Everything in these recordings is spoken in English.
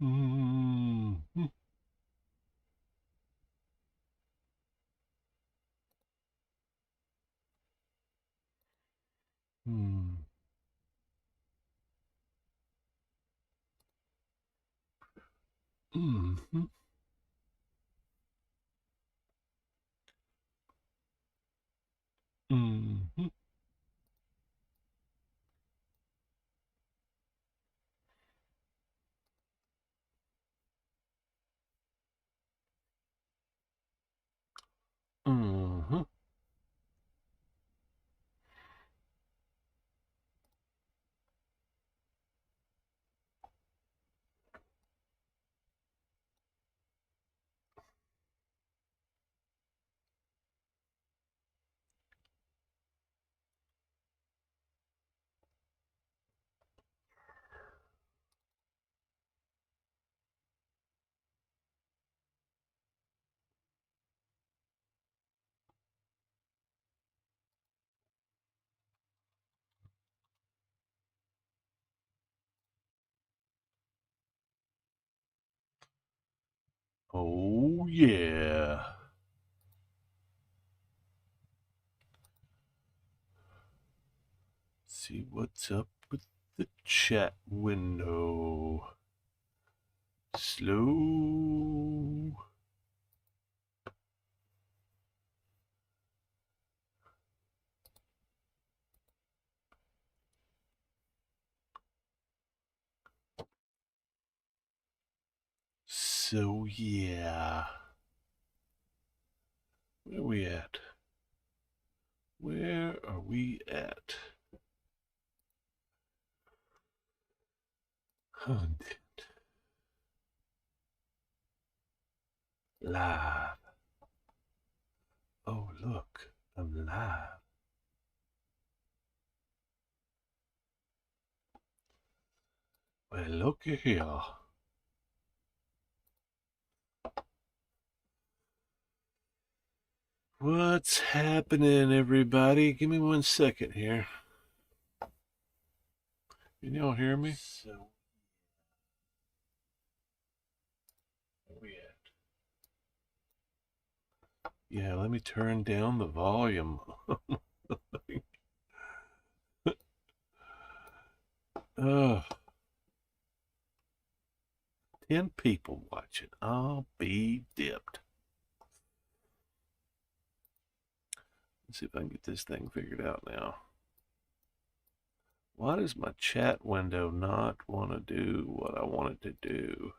Mm-hmm. Mm-hmm. Mm-hmm. Mm-hmm. Mm-hmm. Oh, yeah. See what's up with the chat window. Slow. So, yeah. Where are we at? Where are we at? Content. Live. Oh, look. I'm live. Well, looky here. What's happening, everybody? Give me 1 second here. Can y'all hear me? So, where we at? Yeah, let me turn down the volume. Oh, 10 people watching. I'll be dipped. Let's see if I can get this thing figured out now. Why does my chat window not want to do what I want it to do?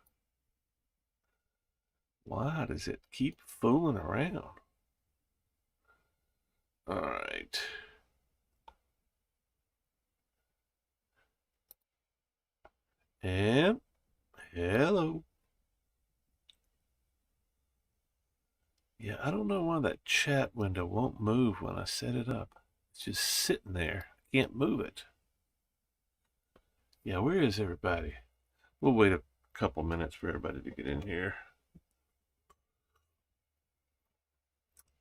Why does it keep fooling around? All right. And hello. Yeah, I don't know why that chat window won't move when I set it up. It's just sitting there. I can't move it. Yeah, where is everybody? We'll wait a couple minutes for everybody to get in here.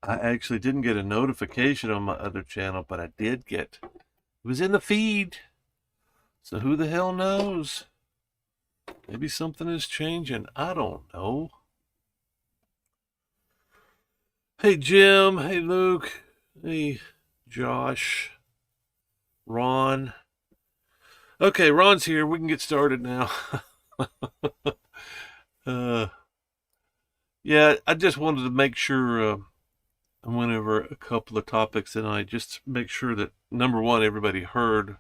I actually didn't get a notification on my other channel, but I did get it was in the feed. So who the hell knows? Maybe something is changing. I don't know. Hey Jim, hey Luke, hey Josh, Ron. Okay, Ron's here. We can get started now. uh yeah, I just wanted to make sure I went over a couple of topics tonight just to make sure that number one, everybody heard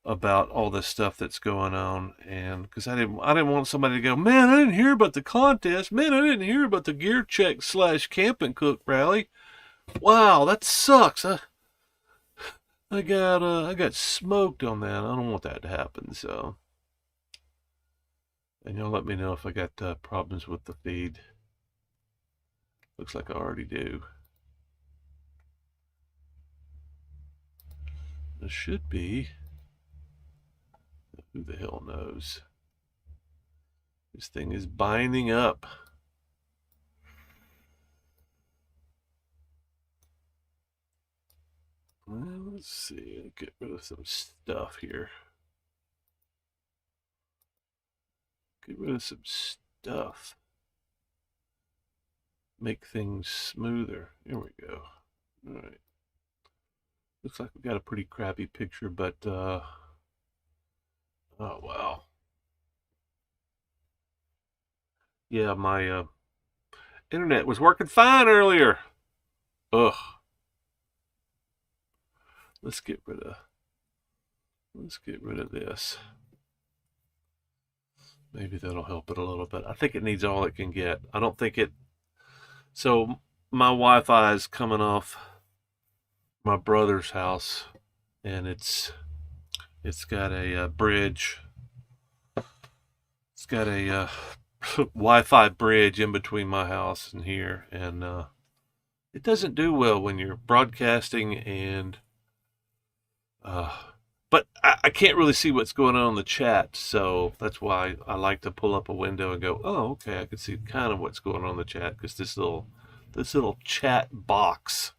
about all this stuff that's going on, and because I didn't want somebody to go, man, I didn't hear about the contest, man, I didn't hear about the gear check / camping cook rally. Wow, that sucks. I got smoked on that. I don't want that to happen. So, and you'll let me know if I got problems with the feed. Looks like I already do. It should be. Who the hell knows? This thing is binding up. Well, let's see. Get rid of some stuff here. Get rid of some stuff. Make things smoother. Here we go. All right. Looks like we got a pretty crappy picture, but oh wow. Yeah, my internet was working fine earlier. Ugh. Let's get rid of this. Maybe that'll help it a little bit. I think it needs all it can get. I don't think it. So my Wi-Fi is coming off my brother's house, and it's got a bridge. It's got a Wi-Fi bridge in between my house and here, and it doesn't do well when you're broadcasting and but I can't really see what's going on in the chat, so that's why I like to pull up a window and go, oh, okay, I can see kind of what's going on in the chat, because this little chat box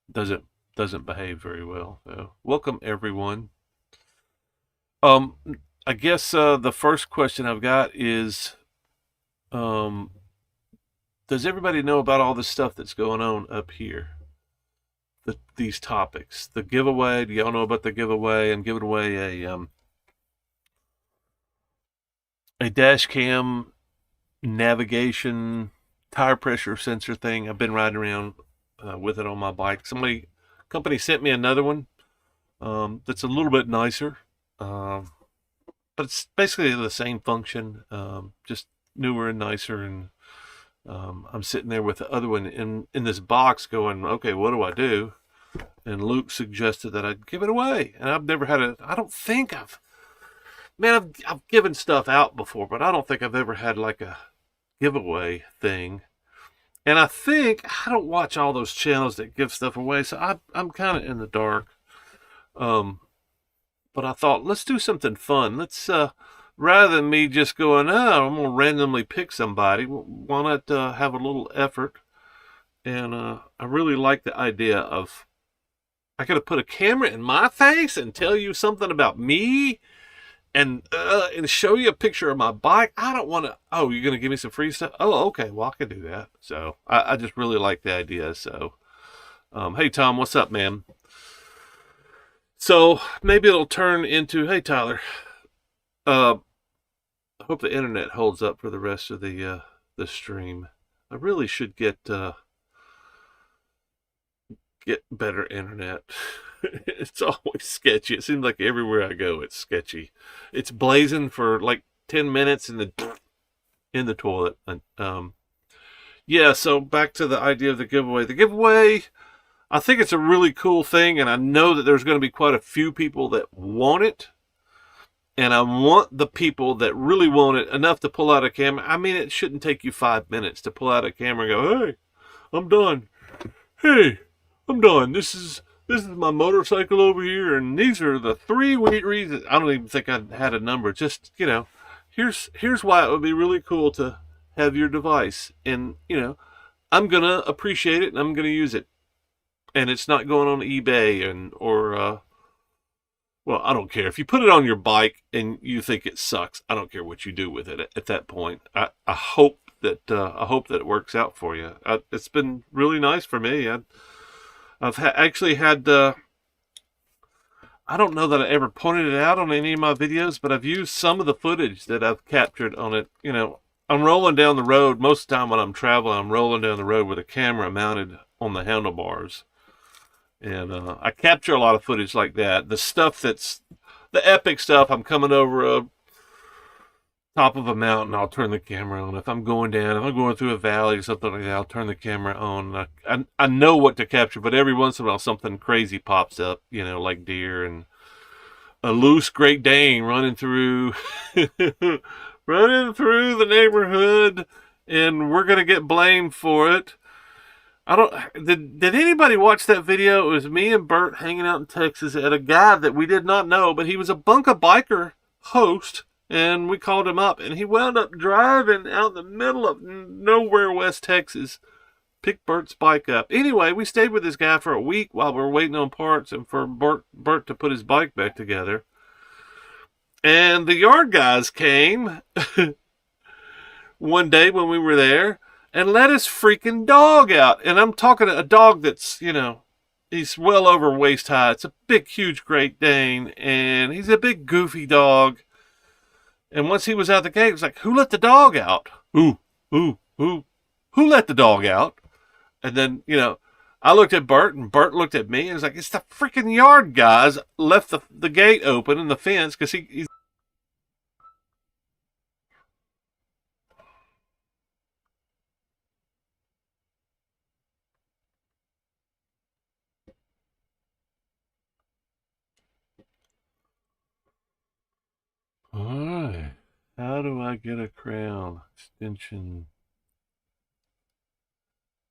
doesn't behave very well. So, welcome everyone. I guess the first question I've got is, does everybody know about all the stuff that's going on up here? These topics, the giveaway. Do y'all know about the giveaway? I'm giving away a dash cam navigation tire pressure sensor thing. I've been riding around with it on my bike. Company sent me another one that's a little bit nicer, but it's basically the same function, just newer and nicer. And I'm sitting there with the other one in this box going, okay, what do I do? And Luke suggested that I'd give it away. And I've never had I've given stuff out before, but I don't think I've ever had like a giveaway thing. And I don't watch all those channels that give stuff away, so I'm kind of in the dark. But I thought, let's do something fun. Let's, rather than me just going, I'm going to randomly pick somebody, why not have a little effort? And I really like the idea of, I got to put a camera in my face and tell you something about me and show you a picture of my bike. I don't want to, you're going to give me some free stuff? Oh, okay, well, I can do that. So I just really like the idea. So, hey, Tom, what's up, man? So maybe it'll turn into, hey, Tyler, I hope the internet holds up for the rest of the stream. I really should get better internet. It's always sketchy. It seems like everywhere I go, it's sketchy. It's blazing for like 10 minutes and then in the toilet. And, yeah, so back to the idea of the giveaway. The giveaway, I think it's a really cool thing, and I know that there's going to be quite a few people that want it. And I want the people that really want it enough to pull out a camera. I mean, it shouldn't take you 5 minutes to pull out a camera and go, hey, I'm done. Hey, I'm done. This is my motorcycle over here, and these are the 3 reasons. I don't even think I had a number. Just, here's why it would be really cool to have your device. And, I'm going to appreciate it, and I'm going to use it. And it's not going on eBay or well, I don't care. If you put it on your bike and you think it sucks, I don't care what you do with it at that point. I hope that it works out for you. It's been really nice for me. I've actually had, I don't know that I ever pointed it out on any of my videos, but I've used some of the footage that I've captured on it. I'm rolling down the road. Most of the time when I'm traveling, I'm rolling down the road with a camera mounted on the handlebars. And I capture a lot of footage like that. The stuff that's the epic stuff, I'm coming over a top of a mountain, I'll turn the camera on. If I'm going through a valley or something like that, I'll turn the camera on. I know what to capture, but every once in a while something crazy pops up, like deer and a loose Great Dane running through the neighborhood, and we're going to get blamed for it. Did anybody watch that video? It was me and Bert hanging out in Texas at a guy that we did not know, but he was a Bunka Biker host, and we called him up, and he wound up driving out in the middle of nowhere, West Texas, picked Bert's bike up. Anyway, we stayed with this guy for a week while we were waiting on parts and for Bert to put his bike back together. And the yard guys came one day when we were there and let his freaking dog out. And I'm talking a dog that's, he's well over waist high. It's a big, huge Great Dane, and he's a big, goofy dog. And once he was out the gate, it was like, who let the dog out? Who let the dog out? And then, I looked at Bert, and Bert looked at me, and was like, it's the freaking yard guys left the gate open and the fence because he's. All right. How do I get a crown? Extension.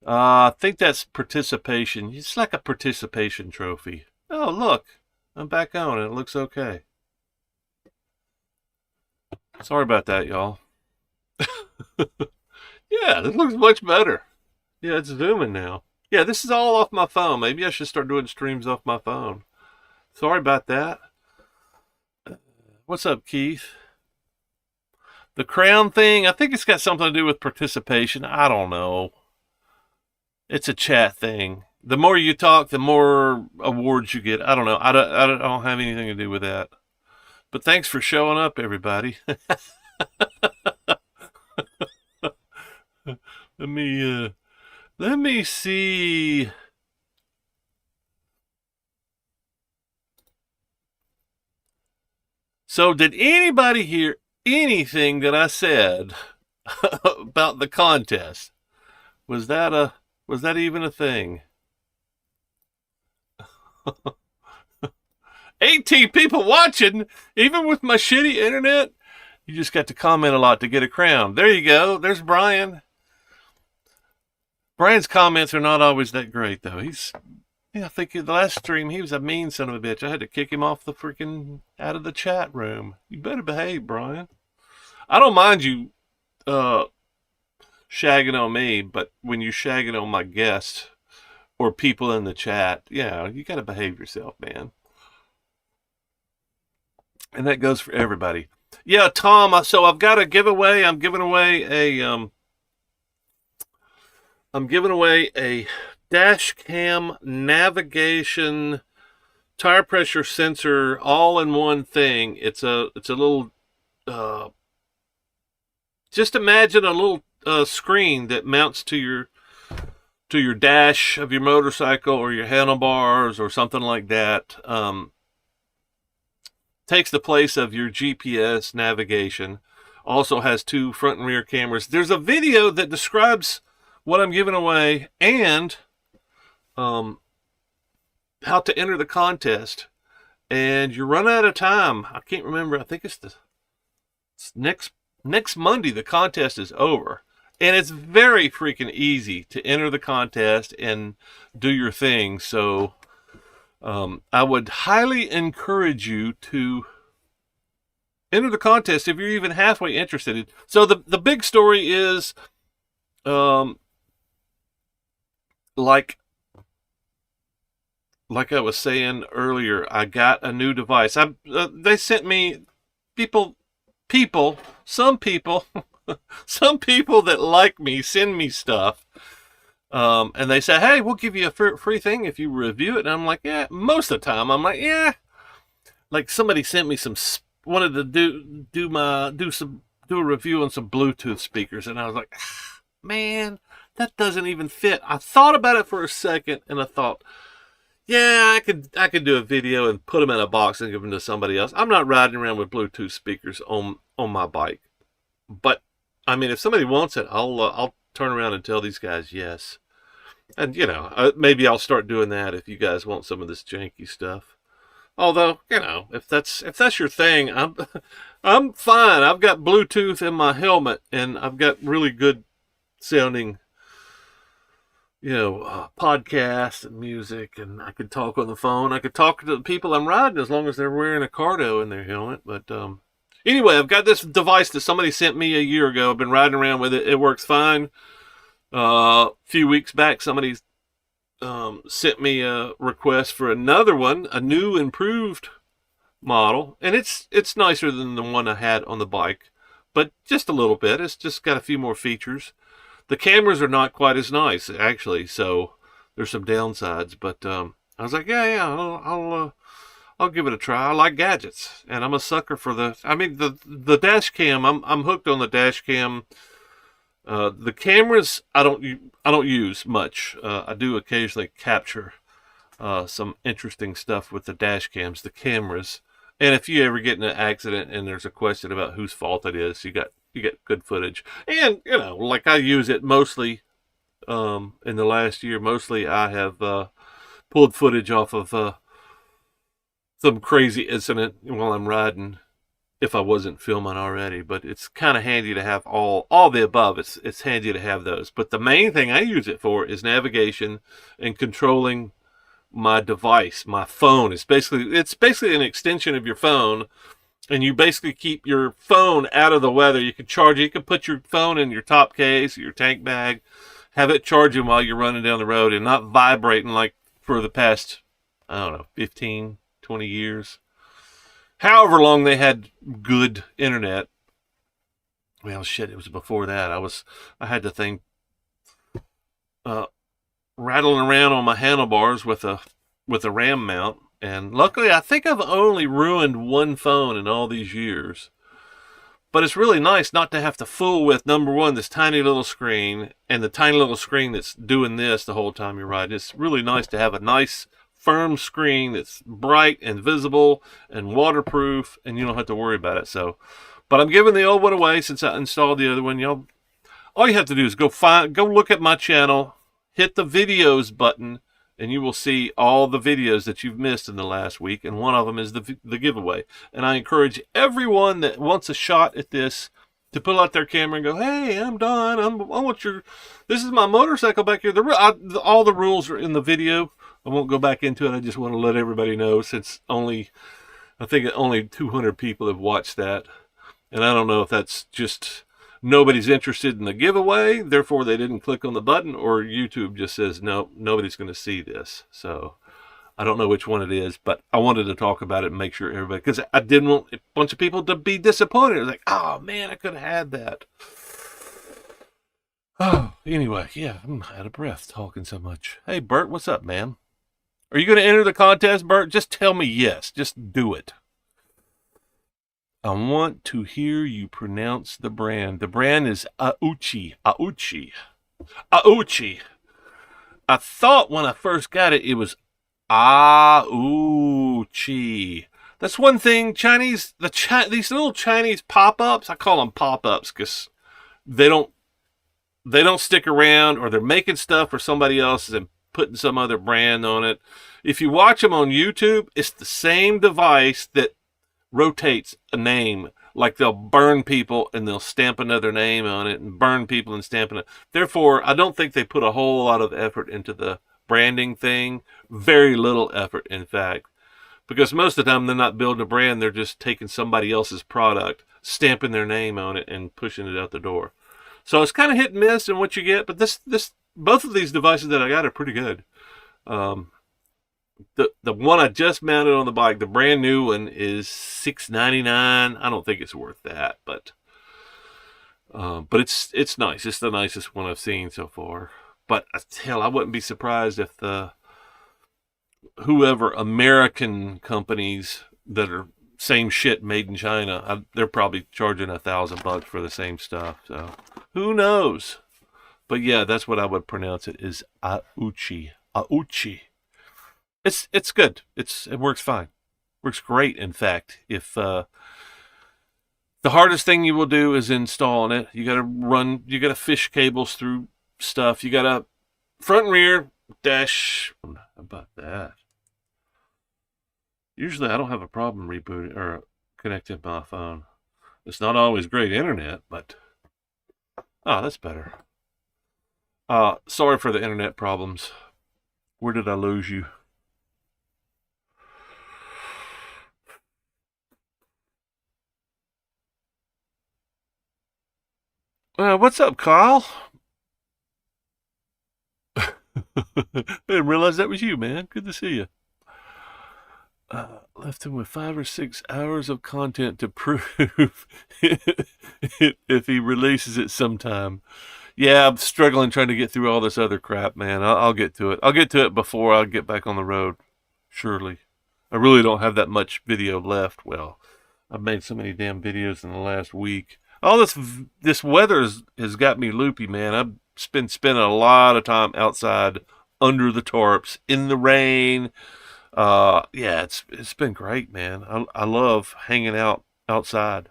I think that's participation. It's like a participation trophy. Oh, look. I'm back on. It looks okay. Sorry about that, y'all. Yeah, this looks much better. Yeah, it's zooming now. Yeah, this is all off my phone. Maybe I should start doing streams off my phone. Sorry about that. What's up, Keith? The crown thing, I think it's got something to do with participation. I don't know. It's a chat thing. The more you talk, the more awards you get. I don't know. I don't have anything to do with that. But thanks for showing up, everybody. Let me see. So did anybody hear anything that I said about the contest? Was that even a thing? 18 people watching, even with my shitty internet. You just got to comment a lot to get a crown. There you go. There's Brian. Brian's comments are not always that great, though. I think the last stream, he was a mean son of a bitch. I had to kick him off out of the chat room. You better behave, Brian. I don't mind you shagging on me, but when you shagging on my guest or people in the chat, yeah, you got to behave yourself, man. And that goes for everybody. Yeah, Tom, so I've got a giveaway. I'm giving away a dash cam navigation tire pressure sensor all in one thing. It's a little just imagine a little screen that mounts to your dash of your motorcycle or your handlebars or something like that. Takes the place of your GPS navigation. Also has 2 front and rear cameras. There's a video that describes what I'm giving away and how to enter the contest. And you run out of time. I can't remember. I think it's next Monday. The contest is over. And it's very freaking easy to enter the contest and do your thing. So I would highly encourage you to enter the contest if you're even halfway interested. So the big story is, like I was saying earlier, I got a new device. They sent me some people that like me send me stuff. And they say, hey, we'll give you a free thing if you review it. And I'm like, yeah, most of the time I'm like, yeah. Like somebody sent me wanted to do a review on some Bluetooth speakers. And I was like, man, that doesn't even fit. I thought about it for a second and I thought, yeah, I could do a video and put them in a box and give them to somebody else. I'm not riding around with Bluetooth speakers on my bike. But I mean, if somebody wants it, I'll turn around and tell these guys yes. And maybe I'll start doing that if you guys want some of this janky stuff. Although, if that's your thing, I'm fine. I've got Bluetooth in my helmet and I've got really good sounding podcasts and music, and I could talk on the phone. I could talk to the people I'm riding as long as they're wearing a cardo in their helmet. But anyway, I've got this device that somebody sent me a year ago. I've been riding around with it. It works fine. A few weeks back, somebody sent me a request for another one, a new improved model, and it's nicer than the one I had on the bike, but just a little bit. It's just got a few more features. The cameras are not quite as nice, actually, so there's some downsides. But I was like, yeah, I'll give it a try. I like gadgets, and I'm a sucker for the. I mean, the dash cam. I'm hooked on the dash cam. The cameras I don't use much. I do occasionally capture some interesting stuff with the dash cams, the cameras. And if you ever get in an accident and there's a question about whose fault it is, you get good footage. And like I use it mostly in the last year. Mostly I have pulled footage off of some crazy incident while I'm riding. If I wasn't filming already, but it's kind of handy to have all the above. It's handy to have those. But the main thing I use it for is navigation and controlling my device, my phone. It's basically an extension of your phone, and you basically keep your phone out of the weather. You can charge it. You can put your phone in your top case, your tank bag, have it charging while you're running down the road and not vibrating like for the past, I don't know, 15, 20 years. However long they had good internet. Well, shit, it was before that. I had the thing rattling around on my handlebars with a RAM mount, and luckily I think I've only ruined one phone in all these years. But it's really nice not to have to fool with, number one, this tiny little screen and the tiny little screen that's doing this the whole time you're riding. It's really nice to have a nice firm screen that's bright and visible and waterproof, and you don't have to worry about it. So, but I'm giving the old one away since I installed the other one. All you have to do is go look at my channel, hit the videos button, and you will see all the videos that you've missed in the last week. And one of them is the giveaway. And I encourage everyone that wants a shot at this to pull out their camera and go, "Hey, I'm Don. This is my motorcycle back here." All the rules are in the video. I won't go back into it. I just want to let everybody know, since I think only 200 people have watched that. And I don't know if that's just nobody's interested in the giveaway, therefore they didn't click on the button, or YouTube just says, no, nobody's going to see this. So I don't know which one it is, but I wanted to talk about it and make sure everybody, because I didn't want a bunch of people to be disappointed. Like, oh man, I could have had that. Oh, anyway, yeah, I'm out of breath talking so much. Hey, Bert, what's up, man? Are you going to enter the contest, Bert? Just tell me yes. Just do it. I want to hear you pronounce the brand. The brand is Auchi. Auchi. Auchi. I thought when I first got it, it was Auchi. That's one thing. These little Chinese pop-ups, I call them pop-ups because they don't stick around, or they're making stuff for somebody else and putting some other brand on it. If you watch them on YouTube, it's the same device that rotates a name. Like, they'll burn people and they'll stamp another name on it, and burn people and stamp it. Therefore, I don't think they put a whole lot of effort into the branding thing. Very little effort, in fact. Because most of the time they're not building a brand, they're just taking somebody else's product, stamping their name on it, and pushing it out the door. So it's kind of hit and miss in what you get, but both of these devices that I got are pretty good. The one I just mounted on the bike, the brand new one, is $6.99. I don't think it's worth that, but it's nice. It's the nicest one I've seen so far. But hell, I wouldn't be surprised if whoever American companies that are same shit made in China, they're probably charging $1,000 for the same stuff. So who knows? But yeah, that's what I would pronounce it, is Auchi. Auchi. It's good. It works fine. Works great, in fact. If the hardest thing you will do is installing it. You gotta fish cables through stuff. You gotta front and rear dash. How about that? Usually I don't have a problem rebooting or connecting my phone. It's not always great internet, but that's better. Sorry for the internet problems. Where did I lose you? What's up, Kyle? I didn't realize that was you, man. Good to see you. left him with 5 or 6 hours of content to prove if he releases it sometime. Yeah, I'm struggling trying to get through all this other crap, man. I'll get to it. I'll get to it before I get back on the road. Surely. I really don't have that much video left. Well, I've made so many damn videos in the last week. All this weather has got me loopy, man. I've been spending a lot of time outside under the tarps in the rain. Yeah, it's been great, man. I love hanging out outside.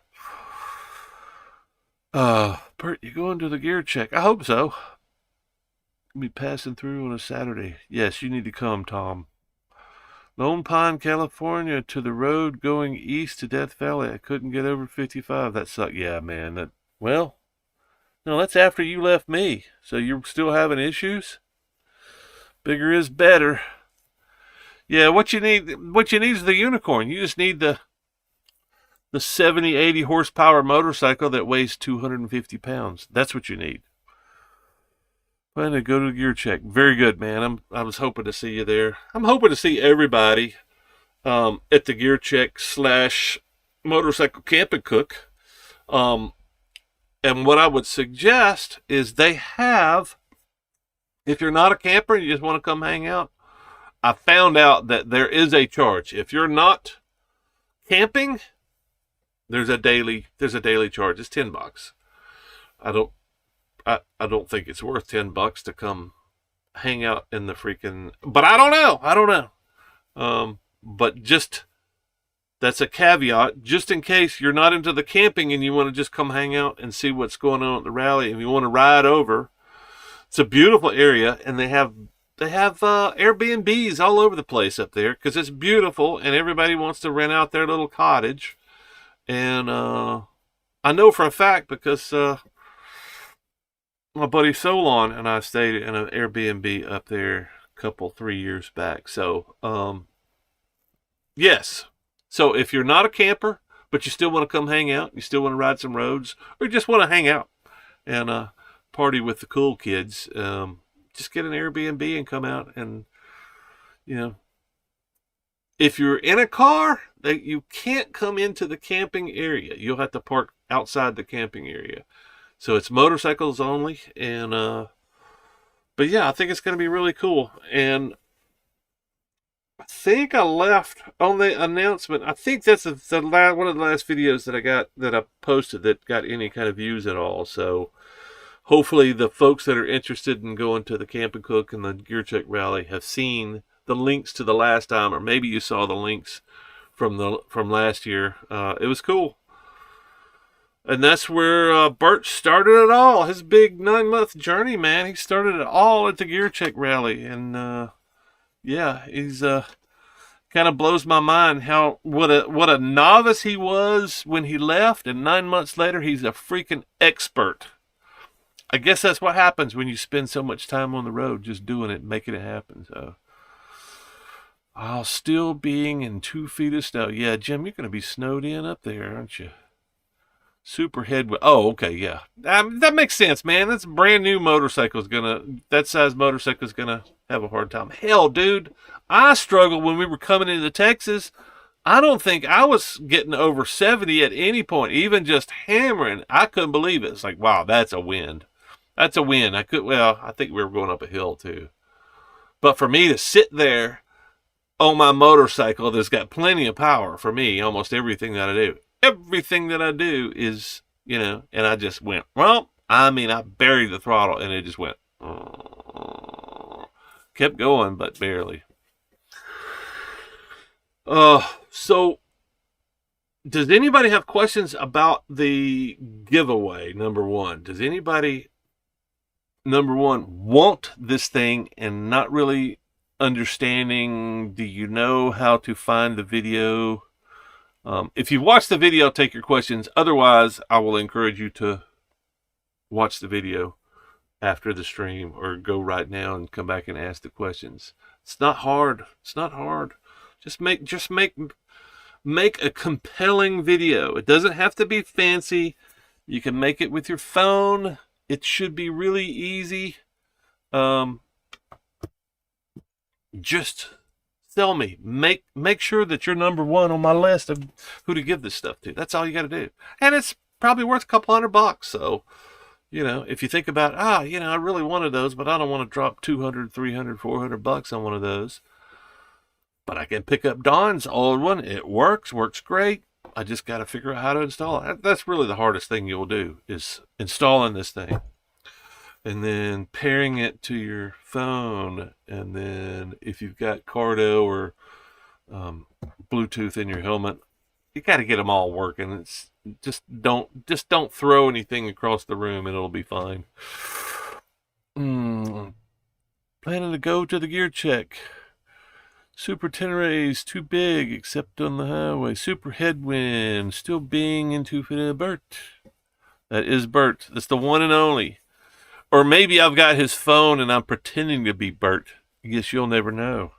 Bert, you going to the gear check? I hope so. I'll be passing through on a Saturday. Yes, you need to come, Tom. Lone Pine, California, to the road going east to Death Valley. I couldn't get over 55. That sucked. Yeah, man. Well, no, that's after you left me. So you're still having issues? Bigger is better. Yeah, what you need is the unicorn. You just need the 70, 80 horsepower motorcycle that weighs 250 pounds. That's what you need. Plan to go to the gear check. Very good, man. I was hoping to see you there. I'm hoping to see everybody at the gear check / motorcycle camp and cook. And what I would suggest is they have, if you're not a camper and you just want to come hang out, I found out that there is a charge. If you're not camping, there's a daily charge. It's $10. I don't think it's worth $10 to come hang out in the freaking, but I don't know. But just, that's a caveat, just in case you're not into the camping and you want to just come hang out and see what's going on at the rally and you want to ride over. It's a beautiful area, and they have Airbnbs all over the place up there because it's beautiful and everybody wants to rent out their little cottage. And I know for a fact because my buddy Solon and I stayed in an Airbnb up there 3 years back. So, yes. So if you're not a camper, but you still want to come hang out, you still want to ride some roads, or you just want to hang out and party with the cool kids, just get an Airbnb and come out. And, if you're in a car, you can't come into the camping area. You'll have to park outside the camping area. So it's motorcycles only. And but yeah, I think it's going to be really cool. And I think I left on the announcement. I think that's one of the last videos that I posted that got any kind of views at all. So hopefully the folks that are interested in going to the Camp and Cook and the Gear Check Rally have seen the links to the last time, or maybe you saw the links from last year. It was cool. And that's where Bert started it all. His big 9-month journey, man. He started it all at the Gear Check Rally. And yeah, he's kind of blows my mind what a novice he was when he left, and 9 months later he's a freaking expert. I guess that's what happens when you spend so much time on the road just doing it and making it happen. So, still being in 2 feet of snow. Yeah, Jim, you're going to be snowed in up there, aren't you? Super headwind. Oh, okay, yeah. That makes sense, man. That's a brand new motorcycle. That size motorcycle is going to have a hard time. Hell, dude, I struggled when we were coming into Texas. I don't think I was getting over 70 at any point, even just hammering. I couldn't believe it. It's like, wow, that's a wind. That's a wind. I think we were going up a hill too. But for me to sit there on my motorcycle that's got plenty of power, for me, almost everything that I do is, and I just went, I buried the throttle and it just went, kept going, but barely. So does anybody have questions about the giveaway? Number one, does anybody, want this thing and not really understanding? Do you know how to find the video? If you watch the video, take your questions. Otherwise, I will encourage you to watch the video after the stream, or go right now and come back and ask the questions. It's not hard. Just make a compelling video. It doesn't have to be fancy. You can make it with your phone. It should be really easy. Just sell me. Make sure that you're number one on my list of who to give this stuff to. That's all you got to do. And it's probably worth a couple $100. So, if you think about, I really wanted those, but I don't want to drop 200, 300, $400 on one of those. But I can pick up Don's old one. It works great. I just got to figure out how to install it. That's really the hardest thing you'll do, is installing this thing. And then pairing it to your phone. And then if you've got Cardo or Bluetooth in your helmet, you got to get them all working. It's just don't throw anything across the room and it'll be fine. Planning to go to the gear check. Super Tenerae's too big, except on the highway. Super Headwind, still being into Bert. That is Bert. That's the one and only. Or maybe I've got his phone and I'm pretending to be Bert. I guess you'll never know.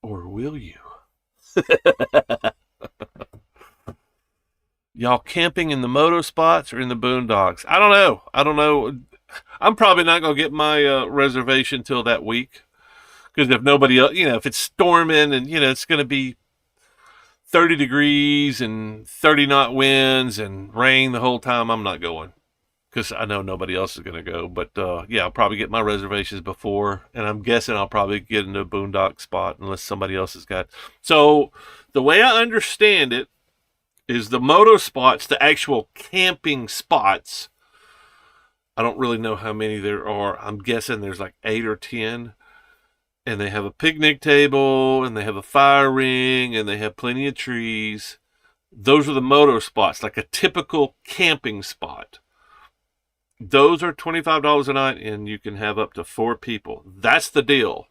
Or will you? Y'all camping in the moto spots or in the boondocks? I don't know. I'm probably not going to get my reservation till that week. Because if nobody else, if it's storming and, it's going to be 30 degrees and 30 knot winds and rain the whole time, I'm not going. Because I know nobody else is going to go. But, I'll probably get my reservations before. And I'm guessing I'll probably get into a boondock spot unless somebody else has got. So, the way I understand it is the moto spots, the actual camping spots. I don't really know how many there are. I'm guessing there's like 8 or 10. And they have a picnic table, and they have a fire ring, and they have plenty of trees. Those are the moto spots, like a typical camping spot. Those are $25 a night, and you can have up to 4 people. That's the deal.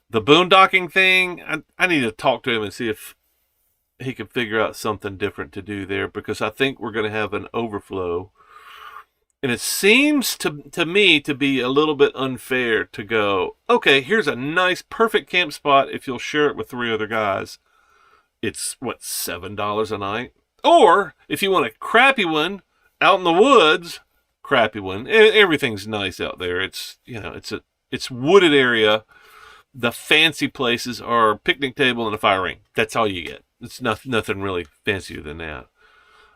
The boondocking thing, I need to talk to him and see if he can figure out something different to do there, because I think we're going to have an overflow. And it seems to me to be a little bit unfair to go, okay, here's a nice, perfect camp spot if you'll share it with 3 other guys. It's, $7 a night? Or, if you want a crappy one, out in the woods, crappy one. Everything's nice out there. It's, it's wooded area. The fancy places are a picnic table and a fire ring. That's all you get. It's nothing really fancier than that.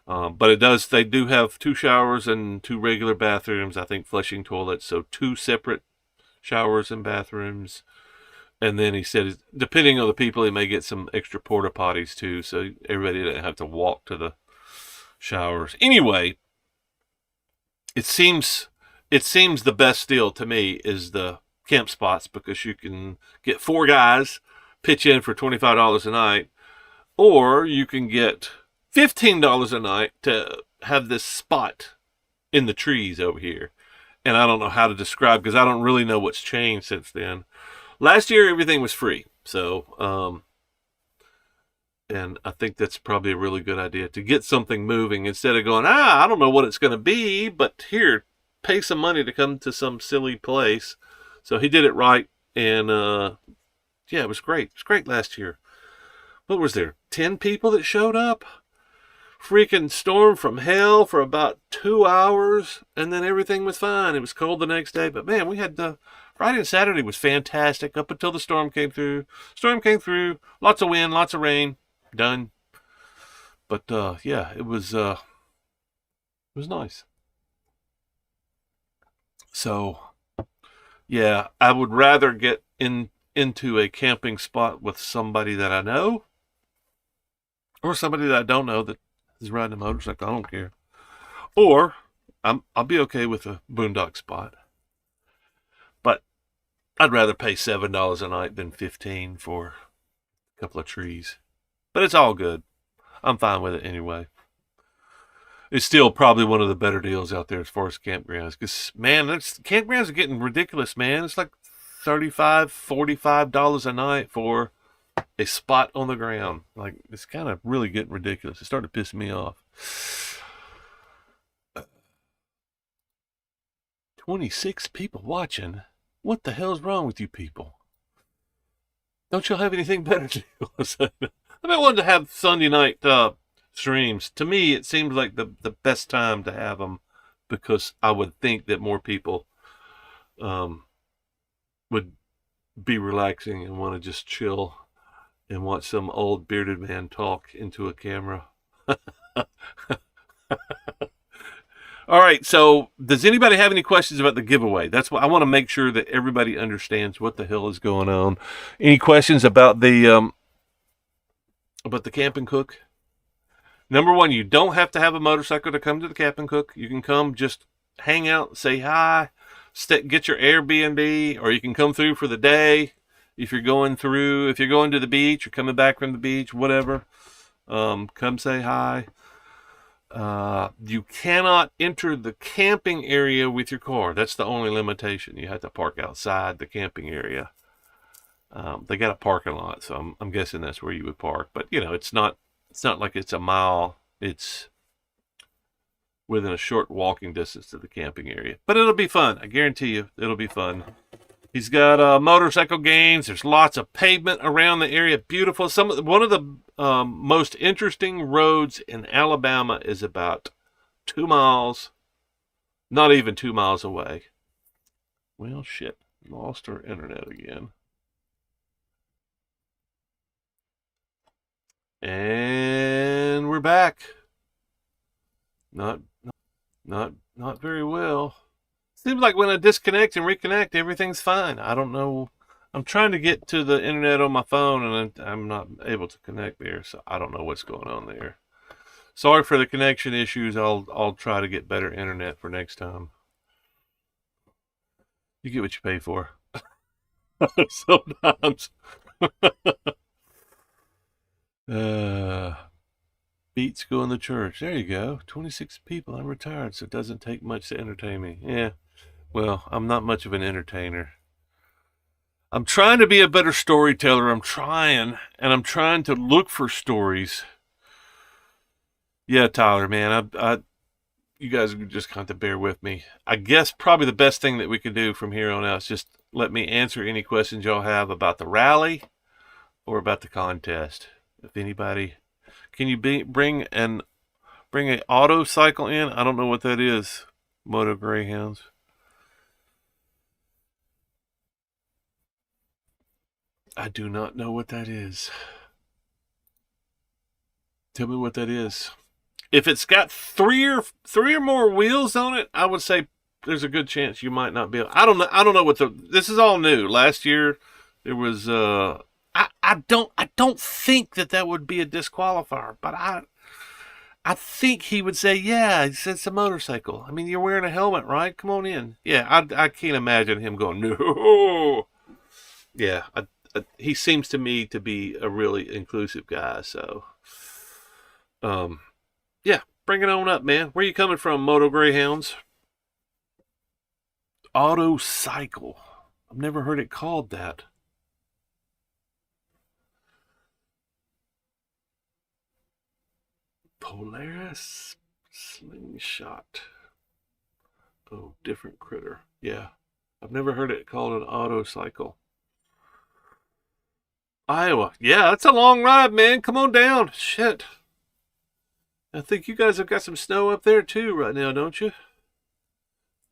But they do have 2 showers and 2 regular bathrooms, I think flushing toilets, so 2 separate showers and bathrooms. And then he said, depending on the people, he may get some extra porta potties too, so everybody doesn't have to walk to the showers. Anyway, it seems the best deal to me is the camp spots, because you can get 4 guys, pitch in for $25 a night, or you can get $15 a night to have this spot in the trees over here. And I don't know how to describe, because I don't really know what's changed since then. Last year, everything was free. So, and I think that's probably a really good idea, to get something moving instead of going, I don't know what it's going to be, but here, pay some money to come to some silly place. So he did it right. And, it was great. It was great last year. What was there? 10 people that showed up? Freaking storm from hell for about 2 hours, and then everything was fine. It was cold the next day, but man, we had Friday and Saturday was fantastic up until the storm came through. Lots of wind, lots of rain. Done. But it was nice. So I would rather get into a camping spot with somebody that I know, or somebody that I don't know that is riding a motorcycle. I don't care. Or I'll be okay with a boondock spot. But I'd rather pay $7 a night than $15 for a couple of trees. But it's all good. I'm fine with it anyway. It's still probably one of the better deals out there as far as campgrounds. Because, man, campgrounds are getting ridiculous, man. It's like $35, $45 a night for a spot on the ground. Like, it's kind of really getting ridiculous. It's starting to piss me off. 26 people watching. What the hell's wrong with you people? Don't y'all have anything better to do? I might want to have Sunday night streams. To me, it seems like the best time to have them, because I would think that more people would be relaxing and want to just chill and watch some old bearded man talk into a camera. All right, so does anybody have any questions about the giveaway? That's what I want to make sure that everybody understands what the hell is going on. Any questions about the camping cook? Number one, you don't have to have a motorcycle to come to the camping cook. You can come just hang out, say hi, get your Airbnb, or you can come through for the day. If you're going to the beach or coming back from the beach, whatever, come say hi. You cannot enter the camping area with your car. That's the only limitation. You have to park outside the camping area. They got a parking lot, so I'm guessing that's where you would park. But it's not like it's a mile. It's within a short walking distance to the camping area. But it'll be fun. I guarantee you, it'll be fun. He's got motorcycle games. There's lots of pavement around the area. Beautiful. One of the most interesting roads in Alabama is about 2 miles, not even 2 miles away. Well, shit. Lost our internet again. And we're back. Not very well. Seems like when I disconnect and reconnect, everything's fine. I don't know. I'm trying to get to the internet on my phone, and I'm not able to connect there, so I don't know what's going on there. Sorry for the connection issues. I'll try to get better internet for next time. You get what you pay for. Sometimes. Beats going to church. There you go. 26 people. I'm retired, so it doesn't take much to entertain me. Yeah. Well, I'm not much of an entertainer. I'm trying to be a better storyteller. I'm trying to look for stories. Yeah, Tyler, man, you guys just have to bear with me. I guess probably the best thing that we can do from here on out is just let me answer any questions y'all have about the rally or about the contest. If anybody, can you bring an auto cycle in? I don't know what that is. Moto Greyhounds. I do not know what that is. Tell me what that is. If it's got three or more wheels on it, I would say there's a good chance you might not be able. I don't know what this is all new. Last year there was I don't think that would be a disqualifier, but I think he would say, yeah, it's a motorcycle. I mean, you're wearing a helmet, right? Come on in. Yeah, I can't imagine him going, no. Yeah, he seems to me to be a really inclusive guy, so yeah, bring it on up, man. Where you coming from, Moto Greyhounds? Auto cycle. I've never heard it called that. Polaris slingshot. Oh, different critter. Yeah, I've never heard it called an auto cycle. Iowa. Yeah, that's a long ride, man. Come on down. Shit. I think you guys have got some snow up there too right now, don't you?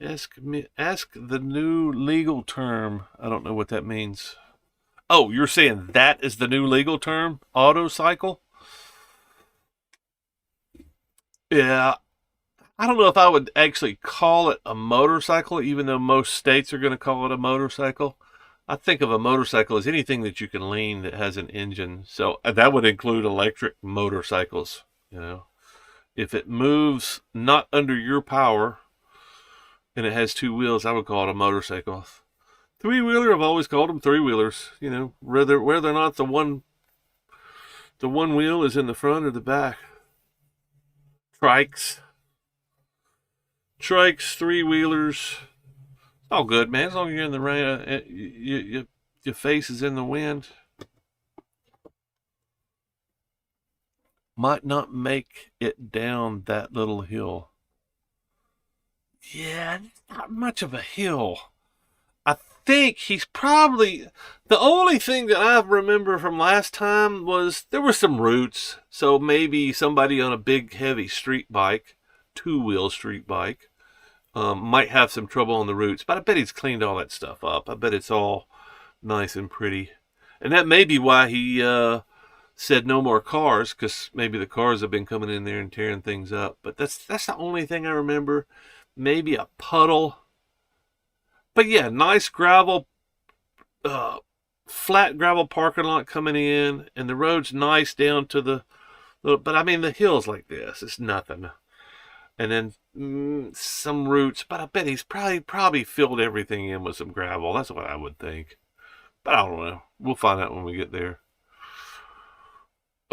Ask the new legal term. I don't know what that means. Oh, you're saying that is the new legal term? Auto cycle? Yeah. I don't know if I would actually call it a motorcycle, even though most states are going to call it a motorcycle. I think of a motorcycle as anything that you can lean that has an engine. So that would include electric motorcycles. If it moves not under your power and it has two wheels, I would call it a motorcycle. Three-wheeler, I've always called them three-wheelers. Whether or not the one wheel is in the front or the back. Trikes, three-wheelers. All good, man. As long as you're in the rain, your face is in the wind. Might not make it down that little hill. Yeah, not much of a hill. I think he's probably the only thing that I remember from last time was there were some roots. So maybe somebody on a big, heavy street bike, two-wheel street bike, might have some trouble on the roots. But I bet he's cleaned all that stuff up. I bet it's all nice and pretty. And that may be why he said no more cars, because maybe the cars have been coming in there and tearing things up. But that's the only thing I remember. Maybe a puddle. But yeah, nice gravel, uh, flat gravel parking lot coming in, and the road's nice down to the little. But I mean, the hill's like this. It's nothing. And then some roots. But I bet he's probably filled everything in with some gravel. That's what I would think. But I don't know. We'll find out when we get there.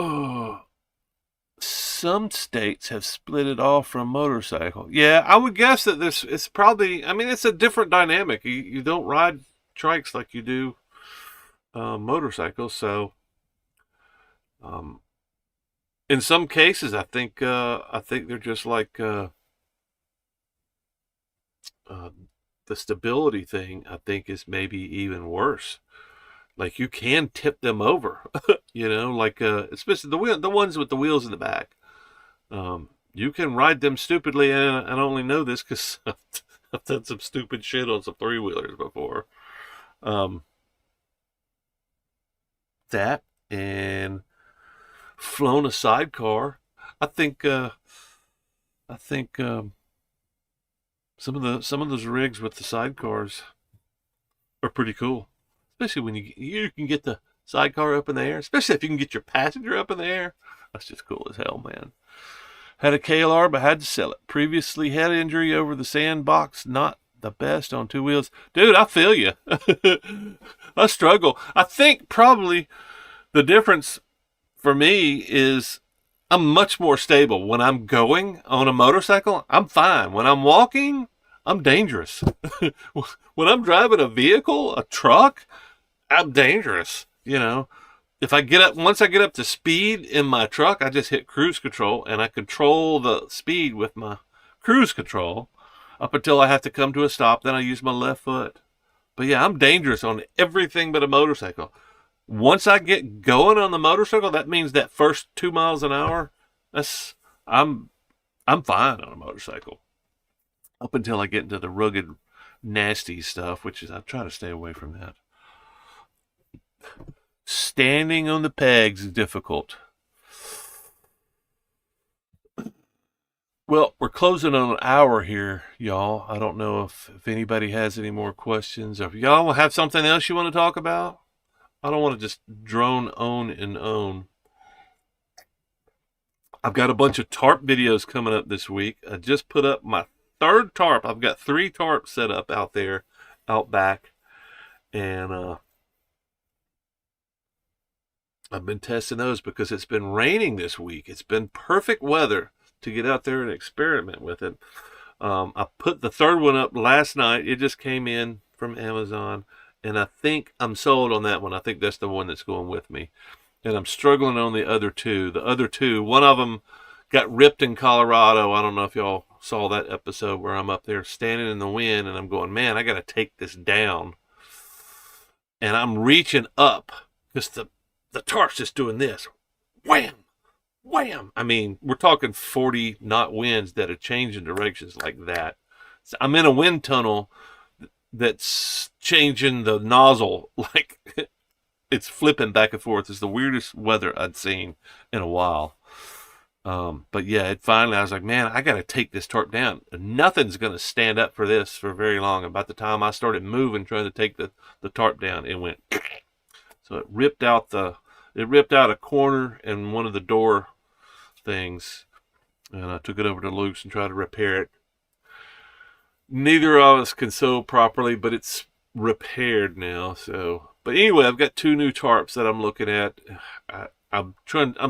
Oh, some states have split it off from motorcycle. Yeah, I would guess that this it's probably. I mean, it's a different dynamic. You don't ride trikes like you do motorcycles. So, um, in some cases, I think they're just like uh, the stability thing. I think is maybe even worse. Like you can tip them over, like especially the ones with the wheels in the back. You can ride them stupidly, and I only know this because I've done some stupid shit on some three wheelers before. Um, that and flown a sidecar. I think I think some of those rigs with the sidecars are pretty cool, especially when you can get the sidecar up in the air, especially if you can get your passenger up in the air. That's just cool as hell, man. Had a KLR, but had to sell it. Previously had injury over the sandbox. Not the best on two wheels. Dude, I feel you. I struggle. I think probably the difference for me is I'm much more stable. When I'm going on a motorcycle, I'm fine. When I'm walking, I'm dangerous. When I'm driving a vehicle, a truck, I'm dangerous. If once I get up to speed in my truck, I just hit cruise control and I control the speed with my cruise control up until I have to come to a stop. Then I use my left foot. But yeah, I'm dangerous on everything but a motorcycle. Once I get going on the motorcycle, that means that first 2 miles an hour, I'm fine on a motorcycle. Up until I get into the rugged, nasty stuff, which is I try to stay away from that. Standing on the pegs is difficult. Well, we're closing on an hour here, y'all. I don't know if anybody has any more questions. Or if y'all have something else you want to talk about, I don't want to just drone on and on. I've got a bunch of tarp videos coming up this week. I just put up my third tarp. I've got 3 tarps set up out there, out back. And I've been testing those because it's been raining this week. It's been perfect weather to get out there and experiment with it. I put the third one up last night. It just came in from Amazon. And I think I'm sold on that one. I think that's the one that's going with me. And I'm struggling on the other 2. The other 2, one of them got ripped in Colorado. I don't know if y'all saw that episode where I'm up there standing in the wind and I'm going, man, I got to take this down. And I'm reaching up because the tarp's just doing this. Wham! Wham! I mean, we're talking 40 knot winds that are changing directions like that. So I'm in a wind tunnel that's changing the nozzle like it's flipping back and forth. It's the weirdest weather I'd seen in a while. But yeah, finally I was like, man, I got to take this tarp down. Nothing's going to stand up for this for very long. About the time I started moving, trying to take the tarp down, it went. So it ripped out a corner and one of the door things, and I took it over to Luke's and tried to repair it. Neither of us can sew properly, but it's repaired now. So, but anyway, I've got 2 new tarps that I'm looking at. I'm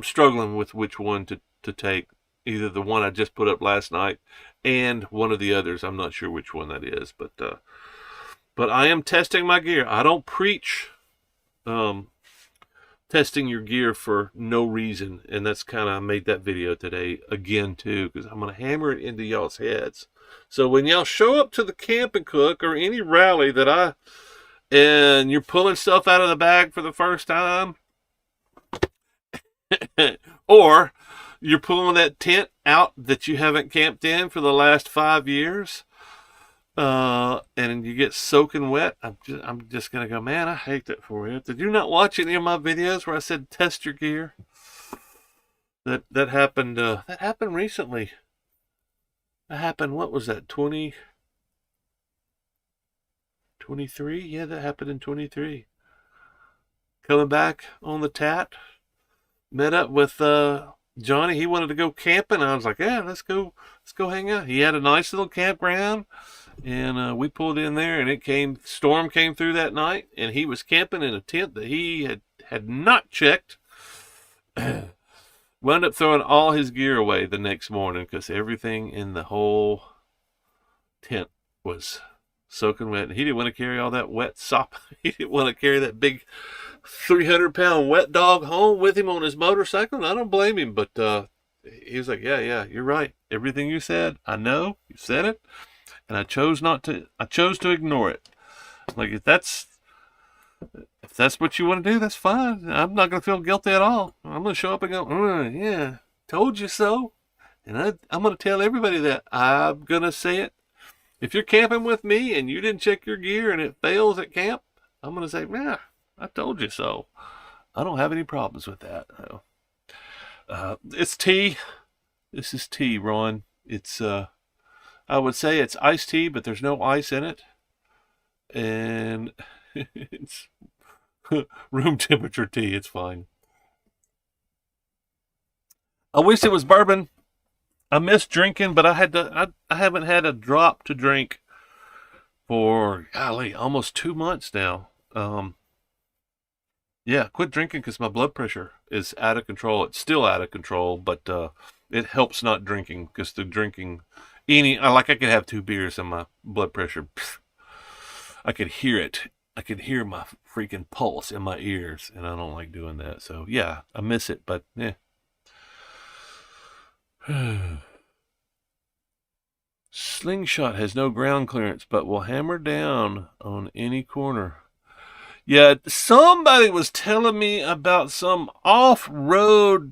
struggling with which one to take. Either the one I just put up last night and one of the others. I'm not sure which one that is, but I am testing my gear. I don't preach testing your gear for no reason, and that's kind of I made that video today again too, because I'm gonna hammer it into y'all's heads. So when y'all show up to the Camp and Cook or any rally and you're pulling stuff out of the bag for the first time, or you're pulling that tent out that you haven't camped in for the last 5 years, and you get soaking wet, I'm just gonna go, man, I hate that for you. Did you not watch any of my videos where I said test your gear? That happened. That happened recently. That happened. What was that? 2023? Yeah, that happened in 23. Coming back on the Tat, met up with Johnny. He wanted to go camping. I was like, yeah, let's go hang out. He had a nice little campground, and we pulled in there, and storm came through that night, and he was camping in a tent that he had not checked. Wound up throwing all his gear away the next morning because everything in the whole tent was soaking wet. And he didn't want to carry all that wet sop. He didn't want to carry that big 300-pound wet dog home with him on his motorcycle. And I don't blame him, but he was like, yeah, you're right. Everything you said, I know. You said it. And I chose to ignore it. Like, if that's what you want to do, that's fine. I'm not going to feel guilty at all. I'm going to show up and go, yeah, told you so. And I'm going to tell everybody that. I'm going to say it. If you're camping with me and you didn't check your gear and it fails at camp, I'm going to say, yeah, I told you so. I don't have any problems with that. It's tea. This is tea, Ron. It's, I would say it's iced tea, but there's no ice in it. And it's room temperature tea. It's fine. I wish it was bourbon. I miss drinking, but I haven't had a drop to drink for, golly, almost 2 months now. Yeah, quit drinking because my blood pressure is out of control. It's still out of control, but it helps not drinking because the drinking, I could have 2 beers and my blood pressure, I could hear it. I could hear my freaking pulse in my ears, and I don't like doing that. So yeah, I miss it, but yeah. Slingshot has no ground clearance, but will hammer down on any corner. Yeah, somebody was telling me about some off-road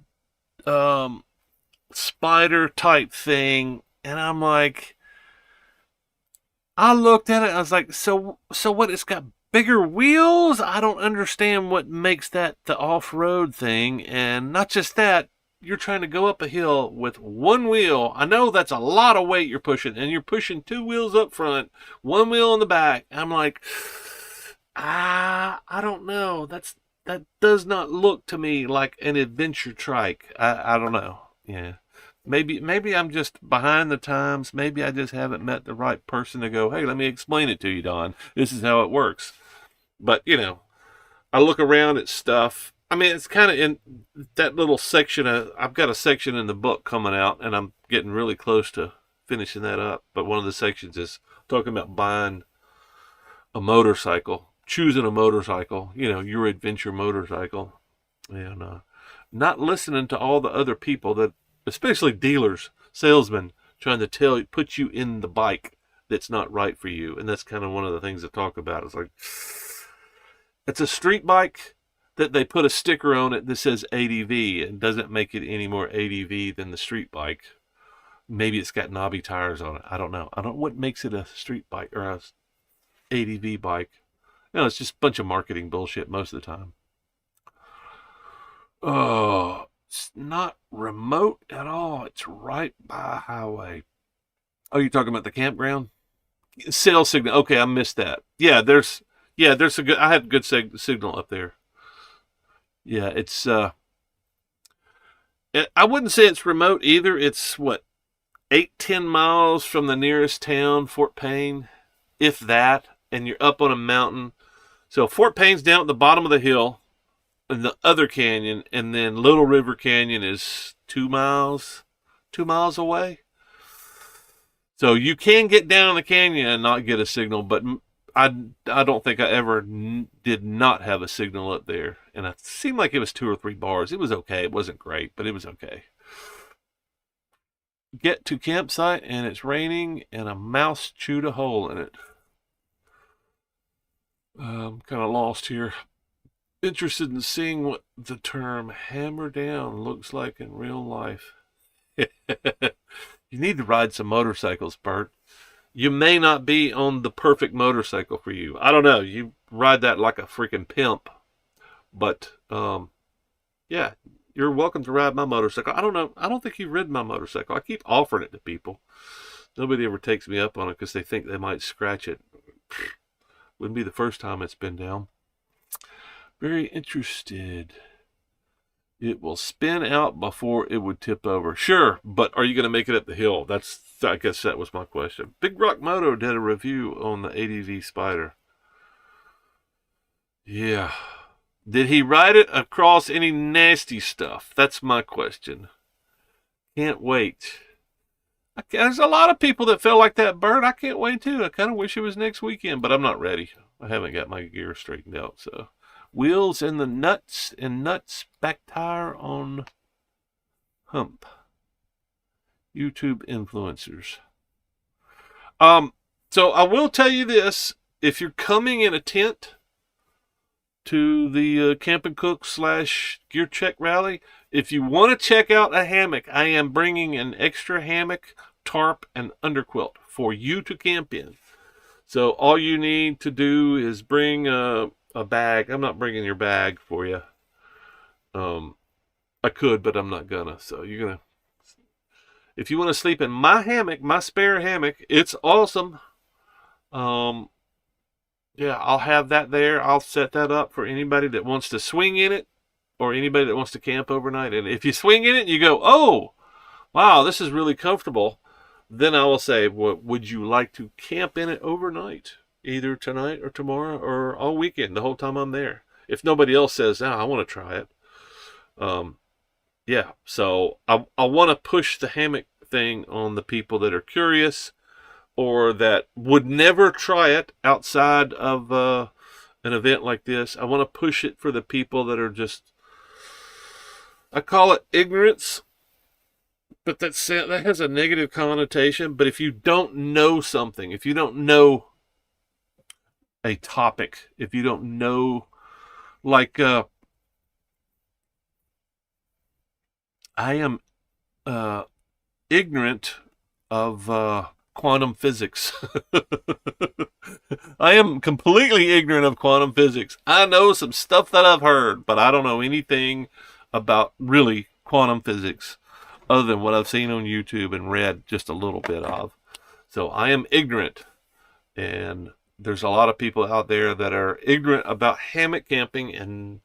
spider type thing, and I'm like, I looked at it, I was like, so what, it's got bigger wheels? I don't understand what makes that the off-road thing. And not just that, you're trying to go up a hill with one wheel. I know that's a lot of weight you're pushing, and you're pushing 2 wheels up front, 1 wheel in the back. I'm like, I don't know. That does not look to me like an adventure trike. I don't know. Yeah. Maybe I'm just behind the times. Maybe I just haven't met the right person to go, hey, let me explain it to you, Don. This is how it works. But, I look around at stuff. I mean, it's kind of in that little section. I've got a section in the book coming out, and I'm getting really close to finishing that up. But one of the sections is talking about buying a motorcycle, choosing a motorcycle, your adventure motorcycle, and not listening to all the other people that, especially dealers, salesmen, trying to put you in the bike that's not right for you. And that's kind of one of the things to talk about. It's like, it's a street bike that they put a sticker on it that says ADV and doesn't make it any more ADV than the street bike. Maybe it's got knobby tires on it. I don't know. I don't know what makes it a street bike or a ADV bike. It's just a bunch of marketing bullshit most of the time. Oh, it's not remote at all. It's right by a highway. Oh, you're talking about the campground? Cell signal. Okay, I missed that. Yeah, there's I had good signal up there. Yeah, I wouldn't say it's remote either. It's 8-10 miles from the nearest town, Fort Payne, if that, and you're up on a mountain. So Fort Payne's down at the bottom of the hill in the other canyon, and then Little River Canyon is 2 miles away. So you can get down the canyon and not get a signal, but I don't think I ever did not have a signal up there. And it seemed like it was 2 or 3 bars. It was okay. It wasn't great, but it was okay. Get to campsite and it's raining and a mouse chewed a hole in it. I'm kind of lost here. Interested in seeing what the term hammer down looks like in real life. You need to ride some motorcycles, Bert. you may not be on the perfect motorcycle for you. I don't know. You ride that like a freaking pimp. But, yeah, you're welcome to ride my motorcycle. I don't know. I don't think you've ridden my motorcycle. I keep offering it to people. Nobody ever takes me up on it because they think they might scratch it. Wouldn't be the first time it's been down. Very interested. It will spin out before it would tip over. Sure, but are you going to make it up the hill? I guess that was my question. Big Rock Moto did a review on the ADV Spider. Yeah. Did he ride it across any nasty stuff? That's my question. Can't wait. There's a lot of people that feel like that bird. I can't wait too. I kind of wish it was next weekend, but I'm not ready. I haven't got my gear straightened out. So, wheels in the nuts, back tire on hump. YouTube influencers. So I will tell you this: if you're coming in a tent to the Camp and Cook / Gear Check Rally, if you want to check out a hammock, I am bringing an extra hammock, tarp, and underquilt for you to camp in. So all you need to do is bring a bag. I'm not bringing your bag for you. I could, but I'm not gonna. So you're gonna, if you want to sleep in my hammock, my spare hammock, it's awesome. Yeah, I'll have that there. I'll set that up for anybody that wants to swing in it or anybody that wants to camp overnight. And if you swing in it and you go, oh, wow, this is really comfortable, then I will say, well, would you like to camp in it overnight, either tonight or tomorrow or all weekend, the whole time I'm there? If nobody else says, I want to try it. Yeah, so I want to push the hammock thing on the people that are curious or that would never try it outside of an event like this. I want to push it for the people that are just, I call it ignorance, but that has a negative connotation. But if you don't know something, if you don't know a topic, if you don't know, like, I am ignorant of quantum physics. I am completely ignorant of quantum physics. I know some stuff that I've heard, but I don't know anything about really quantum physics other than what I've seen on YouTube and read just a little bit of. So I am ignorant, and there's a lot of people out there that are ignorant about hammock camping, and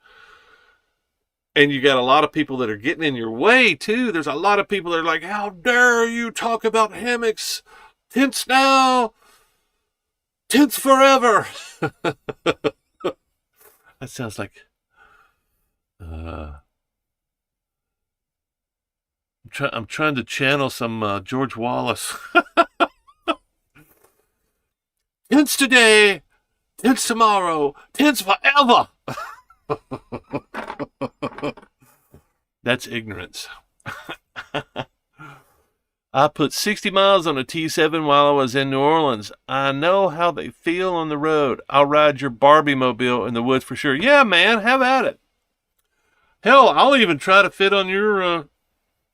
you got a lot of people that are getting in your way too. There's a lot of people that are like, how dare you talk about hammocks? Tents now, tents forever. That sounds like I'm trying to channel some George Wallace. Tents today, tents tomorrow, tents forever. That's ignorance. I put 60 miles on a T7 while I was in New Orleans. I know how they feel on the road. I'll ride your Barbie mobile in the woods for sure. Yeah, man, have at it. Hell, I'll even try to fit on your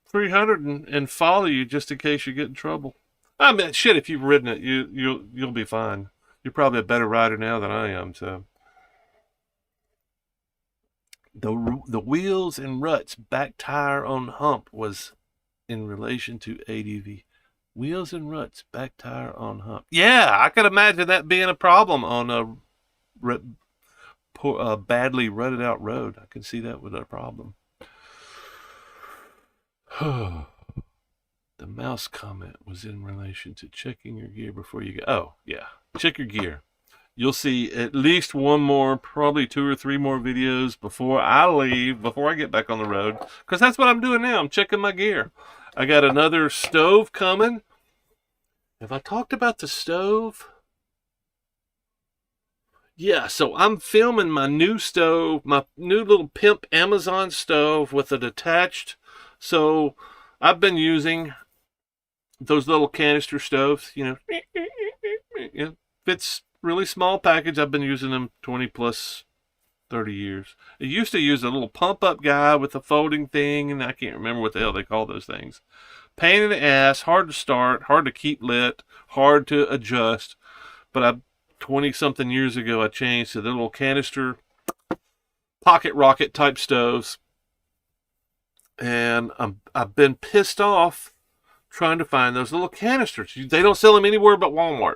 300 and follow you just in case you get in trouble. I mean, shit, if you've ridden it, you'll be fine. You're probably a better rider now than I am, so. The wheels and ruts, back tire on hump was in relation to ADV. Wheels and ruts, back tire on hump. Yeah, I could imagine that being a problem on a badly rutted out road. I can see that with a problem. The mouse comment was in relation to checking your gear before you go. Oh, yeah. Check your gear. You'll see at least one more, probably 2 or 3 more videos before I leave, before I get back on the road. Because that's what I'm doing now. I'm checking my gear. I got another stove coming. Have I talked about the stove? Yeah, so I'm filming my new stove, my new little pimp Amazon stove with it attached. So I've been using those little canister stoves, you know, fits really small package. I've been using them 20 plus 30 years. It used to use a little pump-up guy with a folding thing, and I can't remember what the hell they call those things. Pain in the ass, hard to start, hard to keep lit, hard to adjust. But 20-something years ago, I changed to the little canister pocket rocket type stoves. And I've been pissed off trying to find those little canisters. They don't sell them anywhere but Walmart.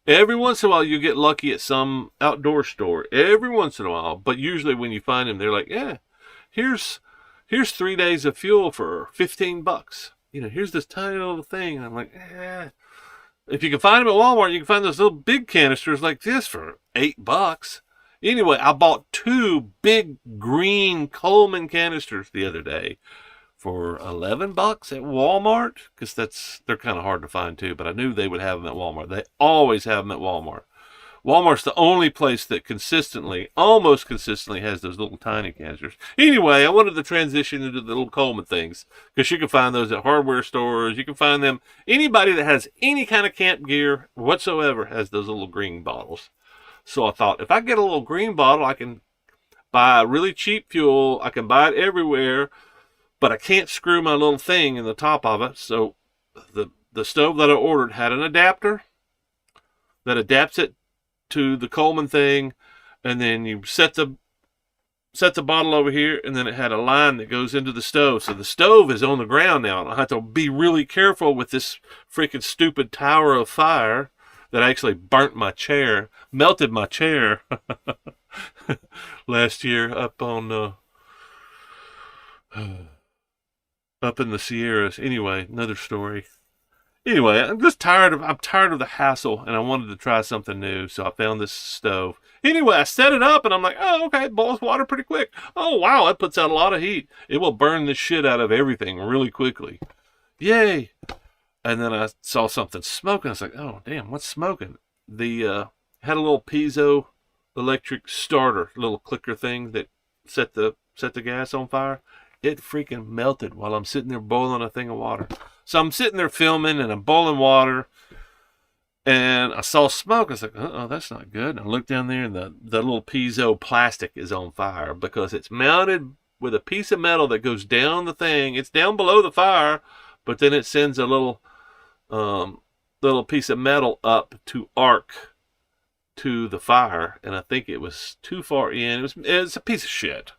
Every once in a while, you get lucky at some outdoor store. Every once in a while. But usually when you find them, they're like, yeah, here's 3 days of fuel for $15. You know, here's this tiny little thing. And I'm like, eh. If you can find them at Walmart, you can find those little big canisters like this for $8. Anyway, I bought 2 big green Coleman canisters the other day for $11 at Walmart, because they're kind of hard to find too, but I knew they would have them at Walmart. They always have them at Walmart. Walmart's the only place that almost consistently has those little tiny canisters. Anyway, I wanted to transition into the little Coleman things, because you can find those at hardware stores. You can find them. Anybody that has any kind of camp gear whatsoever has those little green bottles. So I thought, if I get a little green bottle, I can buy really cheap fuel. I can buy it everywhere, but I can't screw my little thing in the top of it. So the stove that I ordered had an adapter that adapts it to the Coleman thing, and then you set the bottle over here, and then it had a line that goes into the stove. So the stove is on the ground now, and I have to be really careful with this freaking stupid tower of fire that actually burnt my chair, melted my chair last year up in the Sierras. Anyway, another story. Anyway, I'm tired of the hassle, and I wanted to try something new, so I found this stove. Anyway, I set it up, and I'm like, oh, okay, it boils water pretty quick. Oh, wow, that puts out a lot of heat. It will burn the shit out of everything really quickly. Yay! And then I saw something smoking. I was like, oh, damn, what's smoking? Had a little piezo electric starter, little clicker thing that set the gas on fire. It freaking melted while I'm sitting there boiling a thing of water. So I'm sitting there filming, and I'm boiling water, and I saw smoke. I was like, uh-oh, that's not good. And I looked down there, and the little piezo plastic is on fire because it's mounted with a piece of metal that goes down the thing. It's down below the fire, but then it sends a little piece of metal up to arc to the fire, and I think it was too far in. It's a piece of shit.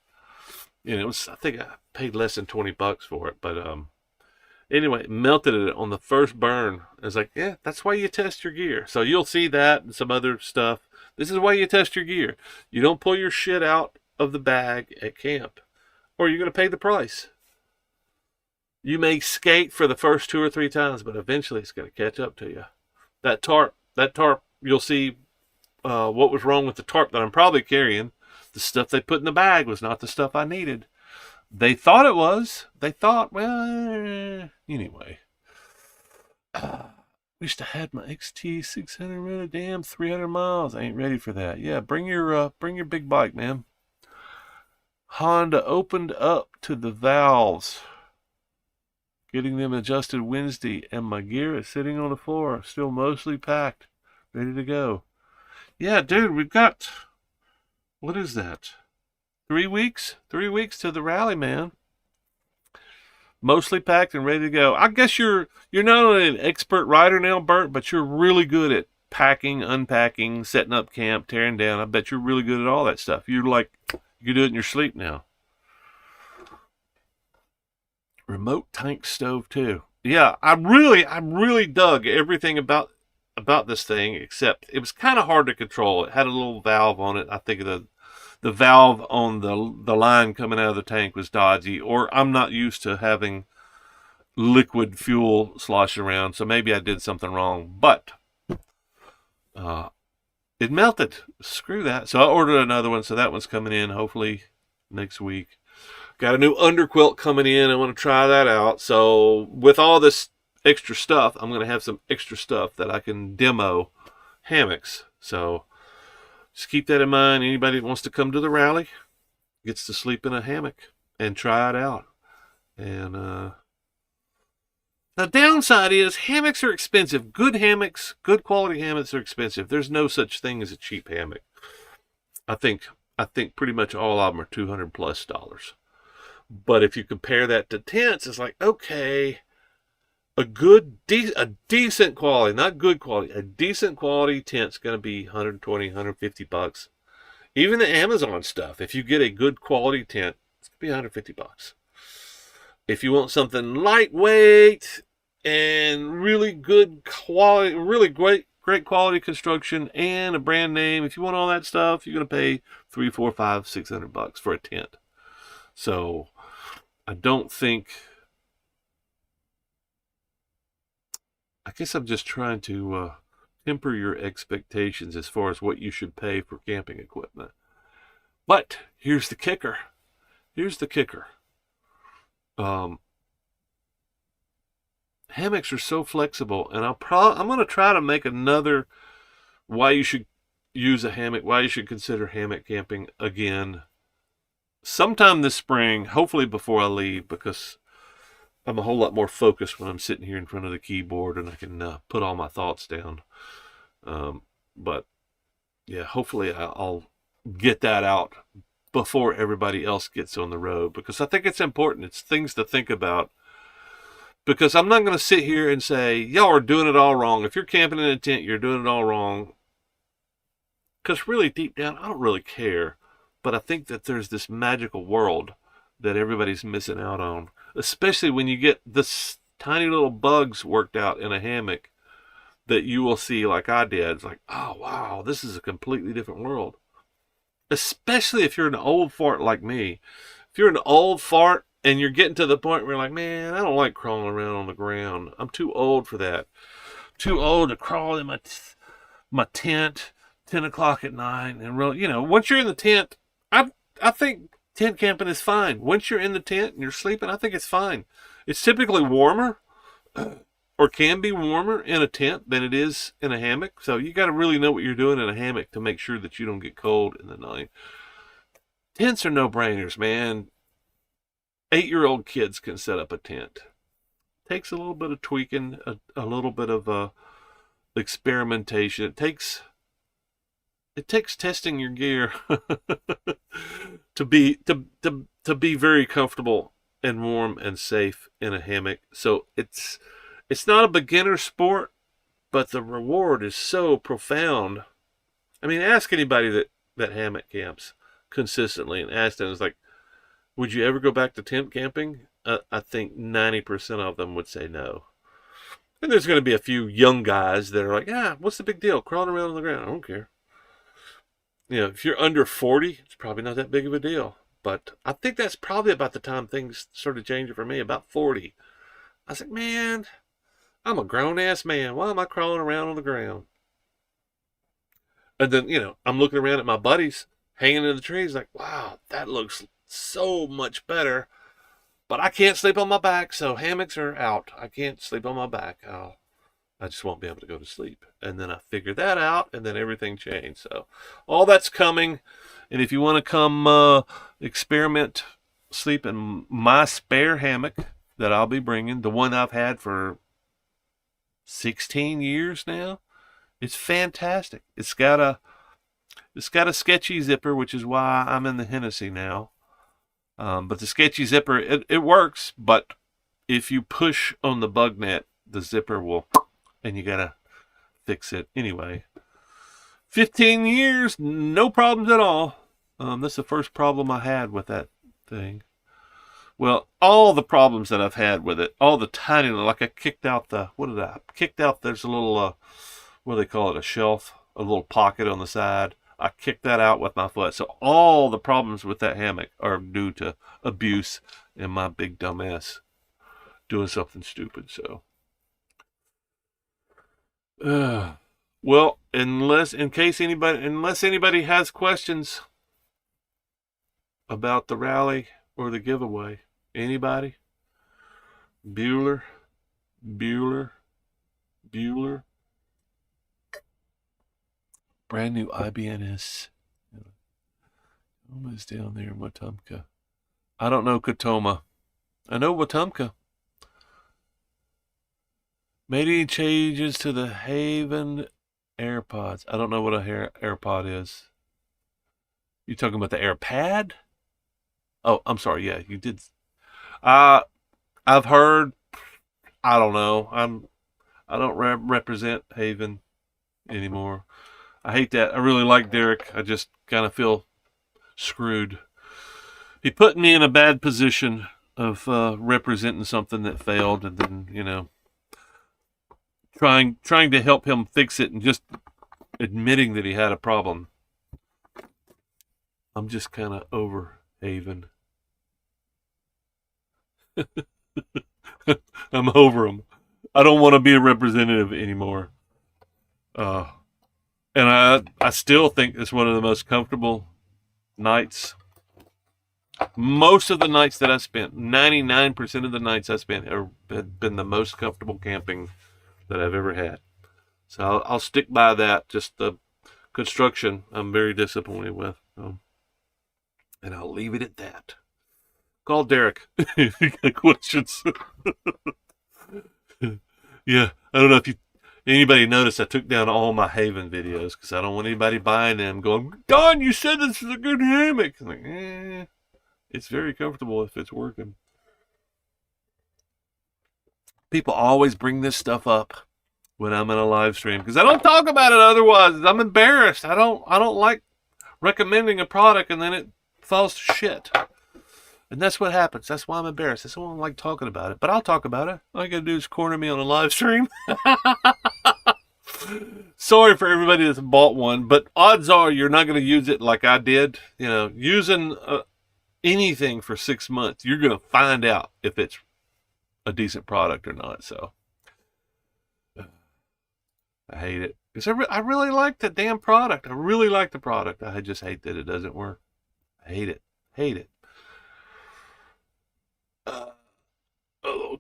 You know, I think I paid less than $20 for it, but anyway, melted it on the first burn. I was like, yeah, that's why you test your gear. So you'll see that and some other stuff. This is why you test your gear. You don't pull your shit out of the bag at camp, or you're going to pay the price. You may skate for the first 2 or 3 times, but eventually it's going to catch up to you. That tarp, you'll see what was wrong with the tarp that I'm probably carrying. The stuff they put in the bag was not the stuff I needed. They thought it was. They thought, well, anyway. Wish I had my XT600 run a damn 300 miles. I ain't ready for that. Yeah, bring your big bike, man. Honda opened up to the valves. Getting them adjusted Wednesday, and my gear is sitting on the floor, still mostly packed, ready to go. Yeah, dude, we've got, what is that? 3 weeks? 3 weeks to the rally, man. Mostly packed and ready to go. I guess you're not only an expert rider now, Bert, but you're really good at packing, unpacking, setting up camp, tearing down. I bet you're really good at all that stuff. You do it in your sleep now. Remote tank stove too. Yeah, I really dug everything about this thing, except it was kind of hard to control. It had a little valve on it. I think the valve on the line coming out of the tank was dodgy, or I'm not used to having liquid fuel slosh around, so maybe I did something wrong. But it melted. Screw that. So I ordered another one, so that one's coming in hopefully next week. Got a new underquilt coming in. I want to try that out. So with all this extra stuff, I'm going to have some extra stuff that I can demo hammocks. So just keep that in mind. Anybody that wants to come to the rally gets to sleep in a hammock and try it out. And the downside is hammocks are expensive. Good hammocks, good quality hammocks are expensive. There's no such thing as a cheap hammock. I think I think pretty much all of them are $200+. But if you compare that to tents, it's like, okay, a decent quality, not good quality, a decent quality tent's going to be 120, $150. Even the Amazon stuff, if you get a good quality tent, it's going to be $150. If you want something lightweight and really good quality, really great quality construction and a brand name, if you want all that stuff, you're going to pay $300, $400, $500, $600 for a tent. So I don't think, I guess I'm just trying to temper your expectations as far as what you should pay for camping equipment. But here's the kicker. Hammocks are so flexible, and I'm going to try to make another why you should use a hammock, why you should consider hammock camping again sometime this spring, hopefully before I leave, because I'm a whole lot more focused when I'm sitting here in front of the keyboard and I can put all my thoughts down. But yeah, hopefully I'll get that out before everybody else gets on the road, because I think it's important. It's things to think about, because I'm not going to sit here and say, y'all are doing it all wrong. If you're camping in a tent, you're doing it all wrong. Because really, deep down, I don't really care. But I think that there's this magical world that everybody's missing out on, especially when you get this tiny little bugs worked out in a hammock that you will see like I did. It's like, oh, wow, this is a completely different world. Especially if you're an old fart like me. If you're an old fart and you're getting to the point where you're like, man, I don't like crawling around on the ground. I'm too old for that. Too old to crawl in my tent 10 o'clock at night. And really, once you're in the tent, I think tent camping is fine. Once you're in the tent and you're sleeping, I think it's fine. It's typically warmer or can be warmer in a tent than it is in a hammock. So you got to really know what you're doing in a hammock to make sure that you don't get cold in the night. Tents are no-brainers, man. 8-year-old kids can set up a tent. Takes a little bit of tweaking, a little bit of experimentation. It takes testing your gear to be very comfortable and warm and safe in a hammock. So it's not a beginner sport, but the reward is so profound. I mean, ask anybody that hammock camps consistently, and ask them, it's like, would you ever go back to tent camping? I think 90% of them would say no. And there's going to be a few young guys that are like, what's the big deal? Crawling around on the ground, I don't care. If you're under 40, it's probably not that big of a deal. But I think that's probably about the time things started changing for me, about 40. I was like, man, I'm a grown-ass man. Why am I crawling around on the ground? And then, I'm looking around at my buddies hanging in the trees like, wow, that looks so much better. But I can't sleep on my back, so hammocks are out. I can't sleep on my back. I just won't be able to go to sleep. And then I figured that out, and then everything changed. So all that's coming. And if you want to come experiment, sleep in my spare hammock that I'll be bringing, the one I've had for 16 years now, it's fantastic. It's got a sketchy zipper, which is why I'm in the Hennessy now. But the sketchy zipper, it works, but if you push on the bug net, the zipper will, and you gotta fix it anyway. 15 years, no problems at all. That's the first problem I had with that thing. Well, all the problems that I've had with it, all the tiny, like I kicked out there's a little, what do they call it, a shelf, a little pocket on the side. I kicked that out with my foot. So all the problems with that hammock are due to abuse and my big dumb ass doing something stupid. So, well, unless anybody has questions about the rally or the giveaway, anybody? Bueller. Brand new IBNS. Almost down there in Wetumpka. I don't know Katoma. I know Wetumpka. Made any changes to the Haven AirPods? I don't know what a AirPod is. You talking about the air pad? Oh, I'm sorry. Yeah, you did. Uh, I've heard. I don't know. I don't represent Haven anymore. I hate that. I really like Derek. I just kind of feel screwed. He put me in a bad position of representing something that failed, and then trying to help him fix it, and just admitting that he had a problem. I'm just kind of over Haven. I'm over him. I don't want to be a representative anymore. And I still think it's one of the most comfortable nights. Most of the nights that I spent, 99% of the nights I spent have been the most comfortable camping that I've ever had. So I'll stick by that. Just the construction, I'm very disappointed with. And I'll leave it at that. Call Derek if you got questions. Yeah, I don't know if anybody noticed I took down all my Haven videos because I don't want anybody buying them going, Don, you said this is a good hammock. I'm like, it's very comfortable if it's working. People always bring this stuff up when I'm in a live stream because I don't talk about it otherwise. I'm embarrassed. I don't like recommending a product and then it falls to shit. And that's what happens. That's why I'm embarrassed. I don't like talking about it. But I'll talk about it. All you gotta do is corner me on a live stream. Sorry for everybody that's bought one, but odds are you're not going to use it like I did. Using anything for 6 months, you're going to find out if it's a decent product or not. So I hate it because I really like the damn product. I really like the product. I just hate that it doesn't work. I hate it. Hate it.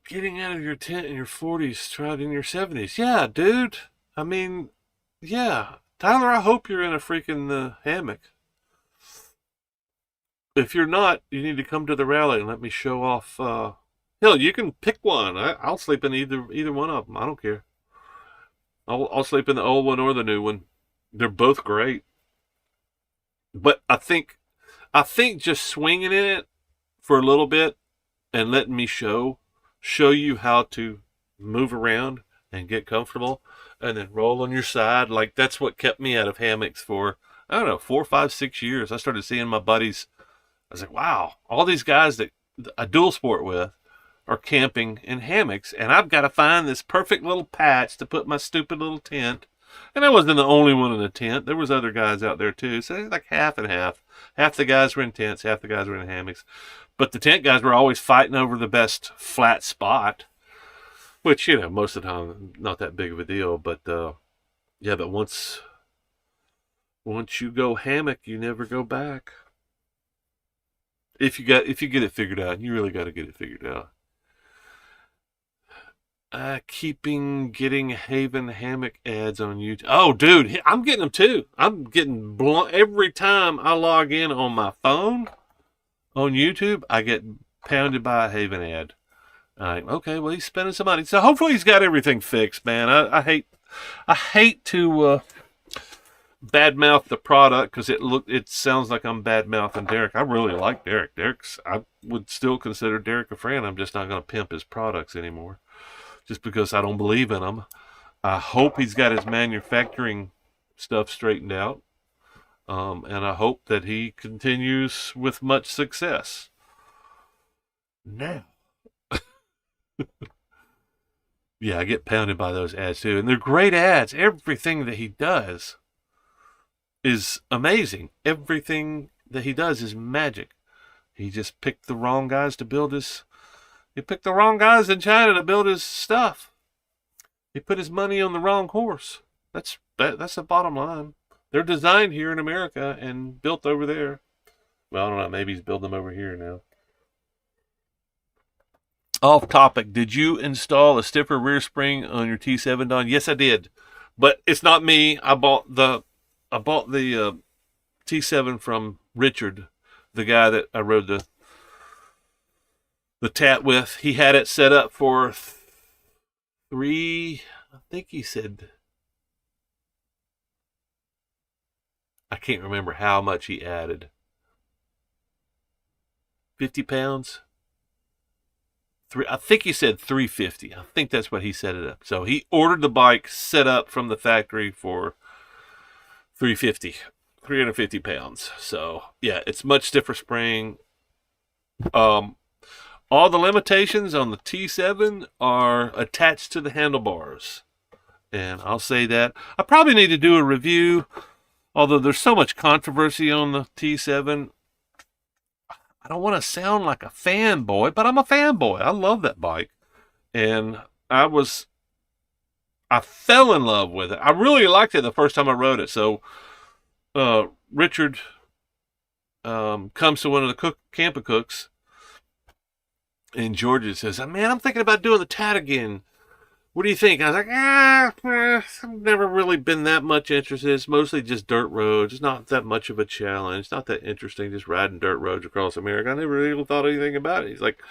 Getting out of your tent in your 40s, try it in your 70s. Yeah, dude. I mean, yeah. Tyler, I hope you're in a freaking hammock. If you're not, you need to come to the rally and let me show off. Hell, you can pick one. I'll sleep in either one of them. I don't care. I'll sleep in the old one or the new one. They're both great. But I think just swinging in it for a little bit and letting me show you how to move around and get comfortable and then roll on your side. Like, that's what kept me out of hammocks for, I don't know, 4, 5, 6 years. I started seeing my buddies. I was like, wow, all these guys that I dual sport with are camping in hammocks, and I've got to find this perfect little patch to put my stupid little tent. And I wasn't the only one in the tent. There was other guys out there too. So it's like half and half. Half the guys were in tents, half the guys were in hammocks. But the tent guys were always fighting over the best flat spot, which, most of the time, not that big of a deal. But, yeah, but once you go hammock, you never go back. If you get it figured out, and you really got to get it figured out. Getting Haven hammock ads on YouTube. Oh, dude, I'm getting them too. I'm getting blown every time I log in on my phone on YouTube. I get pounded by a Haven ad. Okay, well, he's spending some money, so hopefully he's got everything fixed, man. I hate to badmouth the product because it sounds like I'm badmouthing Derek. I really like Derek. I would still consider Derek a friend. I'm just not going to pimp his products anymore, just because I don't believe in him. I hope he's got his manufacturing stuff straightened out, and I hope that he continues with much success. Now, yeah, I get pounded by those ads too, and they're great ads. Everything that he does is amazing. Everything that he does is magic. He just picked the wrong guys to build his. He picked the wrong guys in China to build his stuff. He put his money on the wrong horse. That's the bottom line. They're designed here in America and built over there. Well, I don't know. Maybe he's building them over here now. Off topic. Did you install a stiffer rear spring on your T7, Don? Yes, I did. But it's not me. I bought the T7 from Richard, the guy that I rode the Tat with. He had it set up for 3, I think he said, I can't remember how much he added. 50 pounds. I think he said 350. I think that's what he set it up. So he ordered the bike set up from the factory for 350 pounds. So yeah, it's much stiffer spring. All the limitations on the T7 are attached to the handlebars. And I'll say that. I probably need to do a review, although there's so much controversy on the T7. I don't want to sound like a fanboy, but I'm a fanboy. I love that bike. And I fell in love with it. I really liked it the first time I rode it. So Richard comes to one of the camping cooks in Georgia, says, man, I'm thinking about doing the Tat again. What do you think? I was like, I've never really been that much interested. It's mostly just dirt roads. It's not that much of a challenge. It's not that interesting just riding dirt roads across America. I never really thought anything about it. He's like,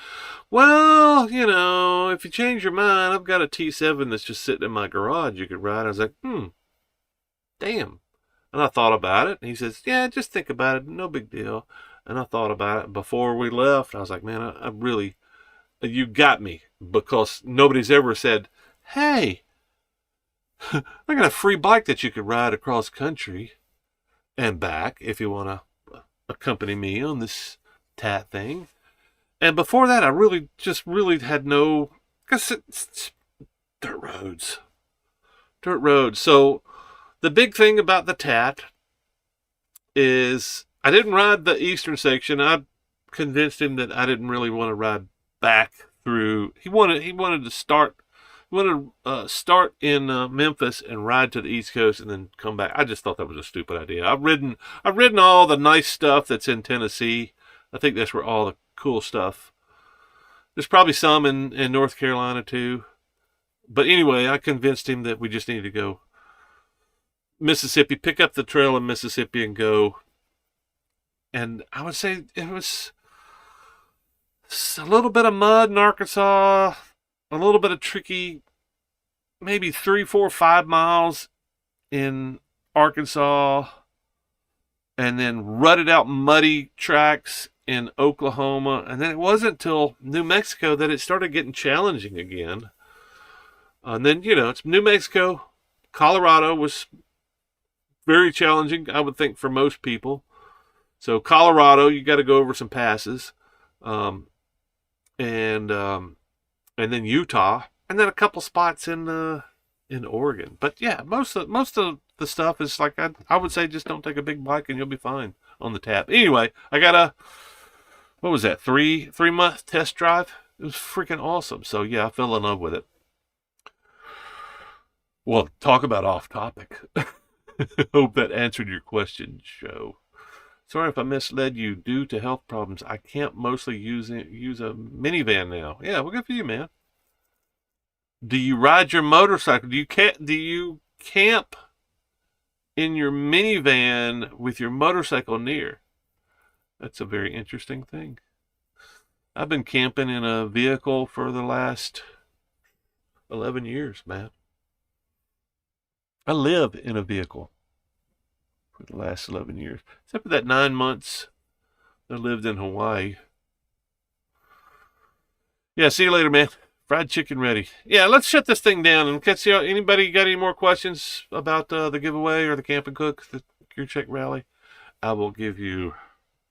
well, if you change your mind, I've got a T7 that's just sitting in my garage you could ride. I was like, damn. And I thought about it. And he says, yeah, just think about it. No big deal. And I thought about it. Before we left, I was like, man, I really, you got me. Because nobody's ever said, hey, I got a free bike that you could ride across country and back if you want to accompany me on this Tat thing. And before that, I really had no, because it's dirt roads. Dirt roads. So the big thing about the Tat is I didn't ride the eastern section. I convinced him that I didn't really want to ride back through. He wanted to start. He wanted to start in Memphis and ride to the East Coast and then come back. I just thought that was a stupid idea. I've ridden all the nice stuff that's in Tennessee. I think that's where all the cool stuff. There's probably some in North Carolina too. But anyway, I convinced him that we just need to go Mississippi, pick up the trail in Mississippi and go. And I would say it was a little bit of mud in Arkansas, a little bit of tricky, maybe 3, 4, 5 miles in Arkansas, and then rutted out muddy tracks in Oklahoma. And then it wasn't till New Mexico that it started getting challenging again. And then, it's New Mexico. Colorado was very challenging, I would think, for most people. So Colorado, you got to go over some passes. And then Utah, and then a couple spots in Oregon. But yeah, most of the stuff is like I would say just don't take a big bike and you'll be fine on the Tat. Anyway, I got a, what was that, 3-month test drive? It was freaking awesome. So yeah, I fell in love with it. Well, talk about off topic. Hope that answered your question, Joe. Sorry if I misled you. Due to health problems, I can't mostly use a minivan now. Yeah, well, good for you, man. Do you ride your motorcycle? Do you camp in your minivan with your motorcycle near? That's a very interesting thing. I've been camping in a vehicle for the last 11 years, man. I live in a vehicle for the last 11 years. Except for that 9 months I lived in Hawaii. Yeah, see you later, man. Fried chicken ready. Yeah, let's shut this thing down. And catch you. Anybody got any more questions about the giveaway or the Camping Cook, the Gear Check Rally? I will give you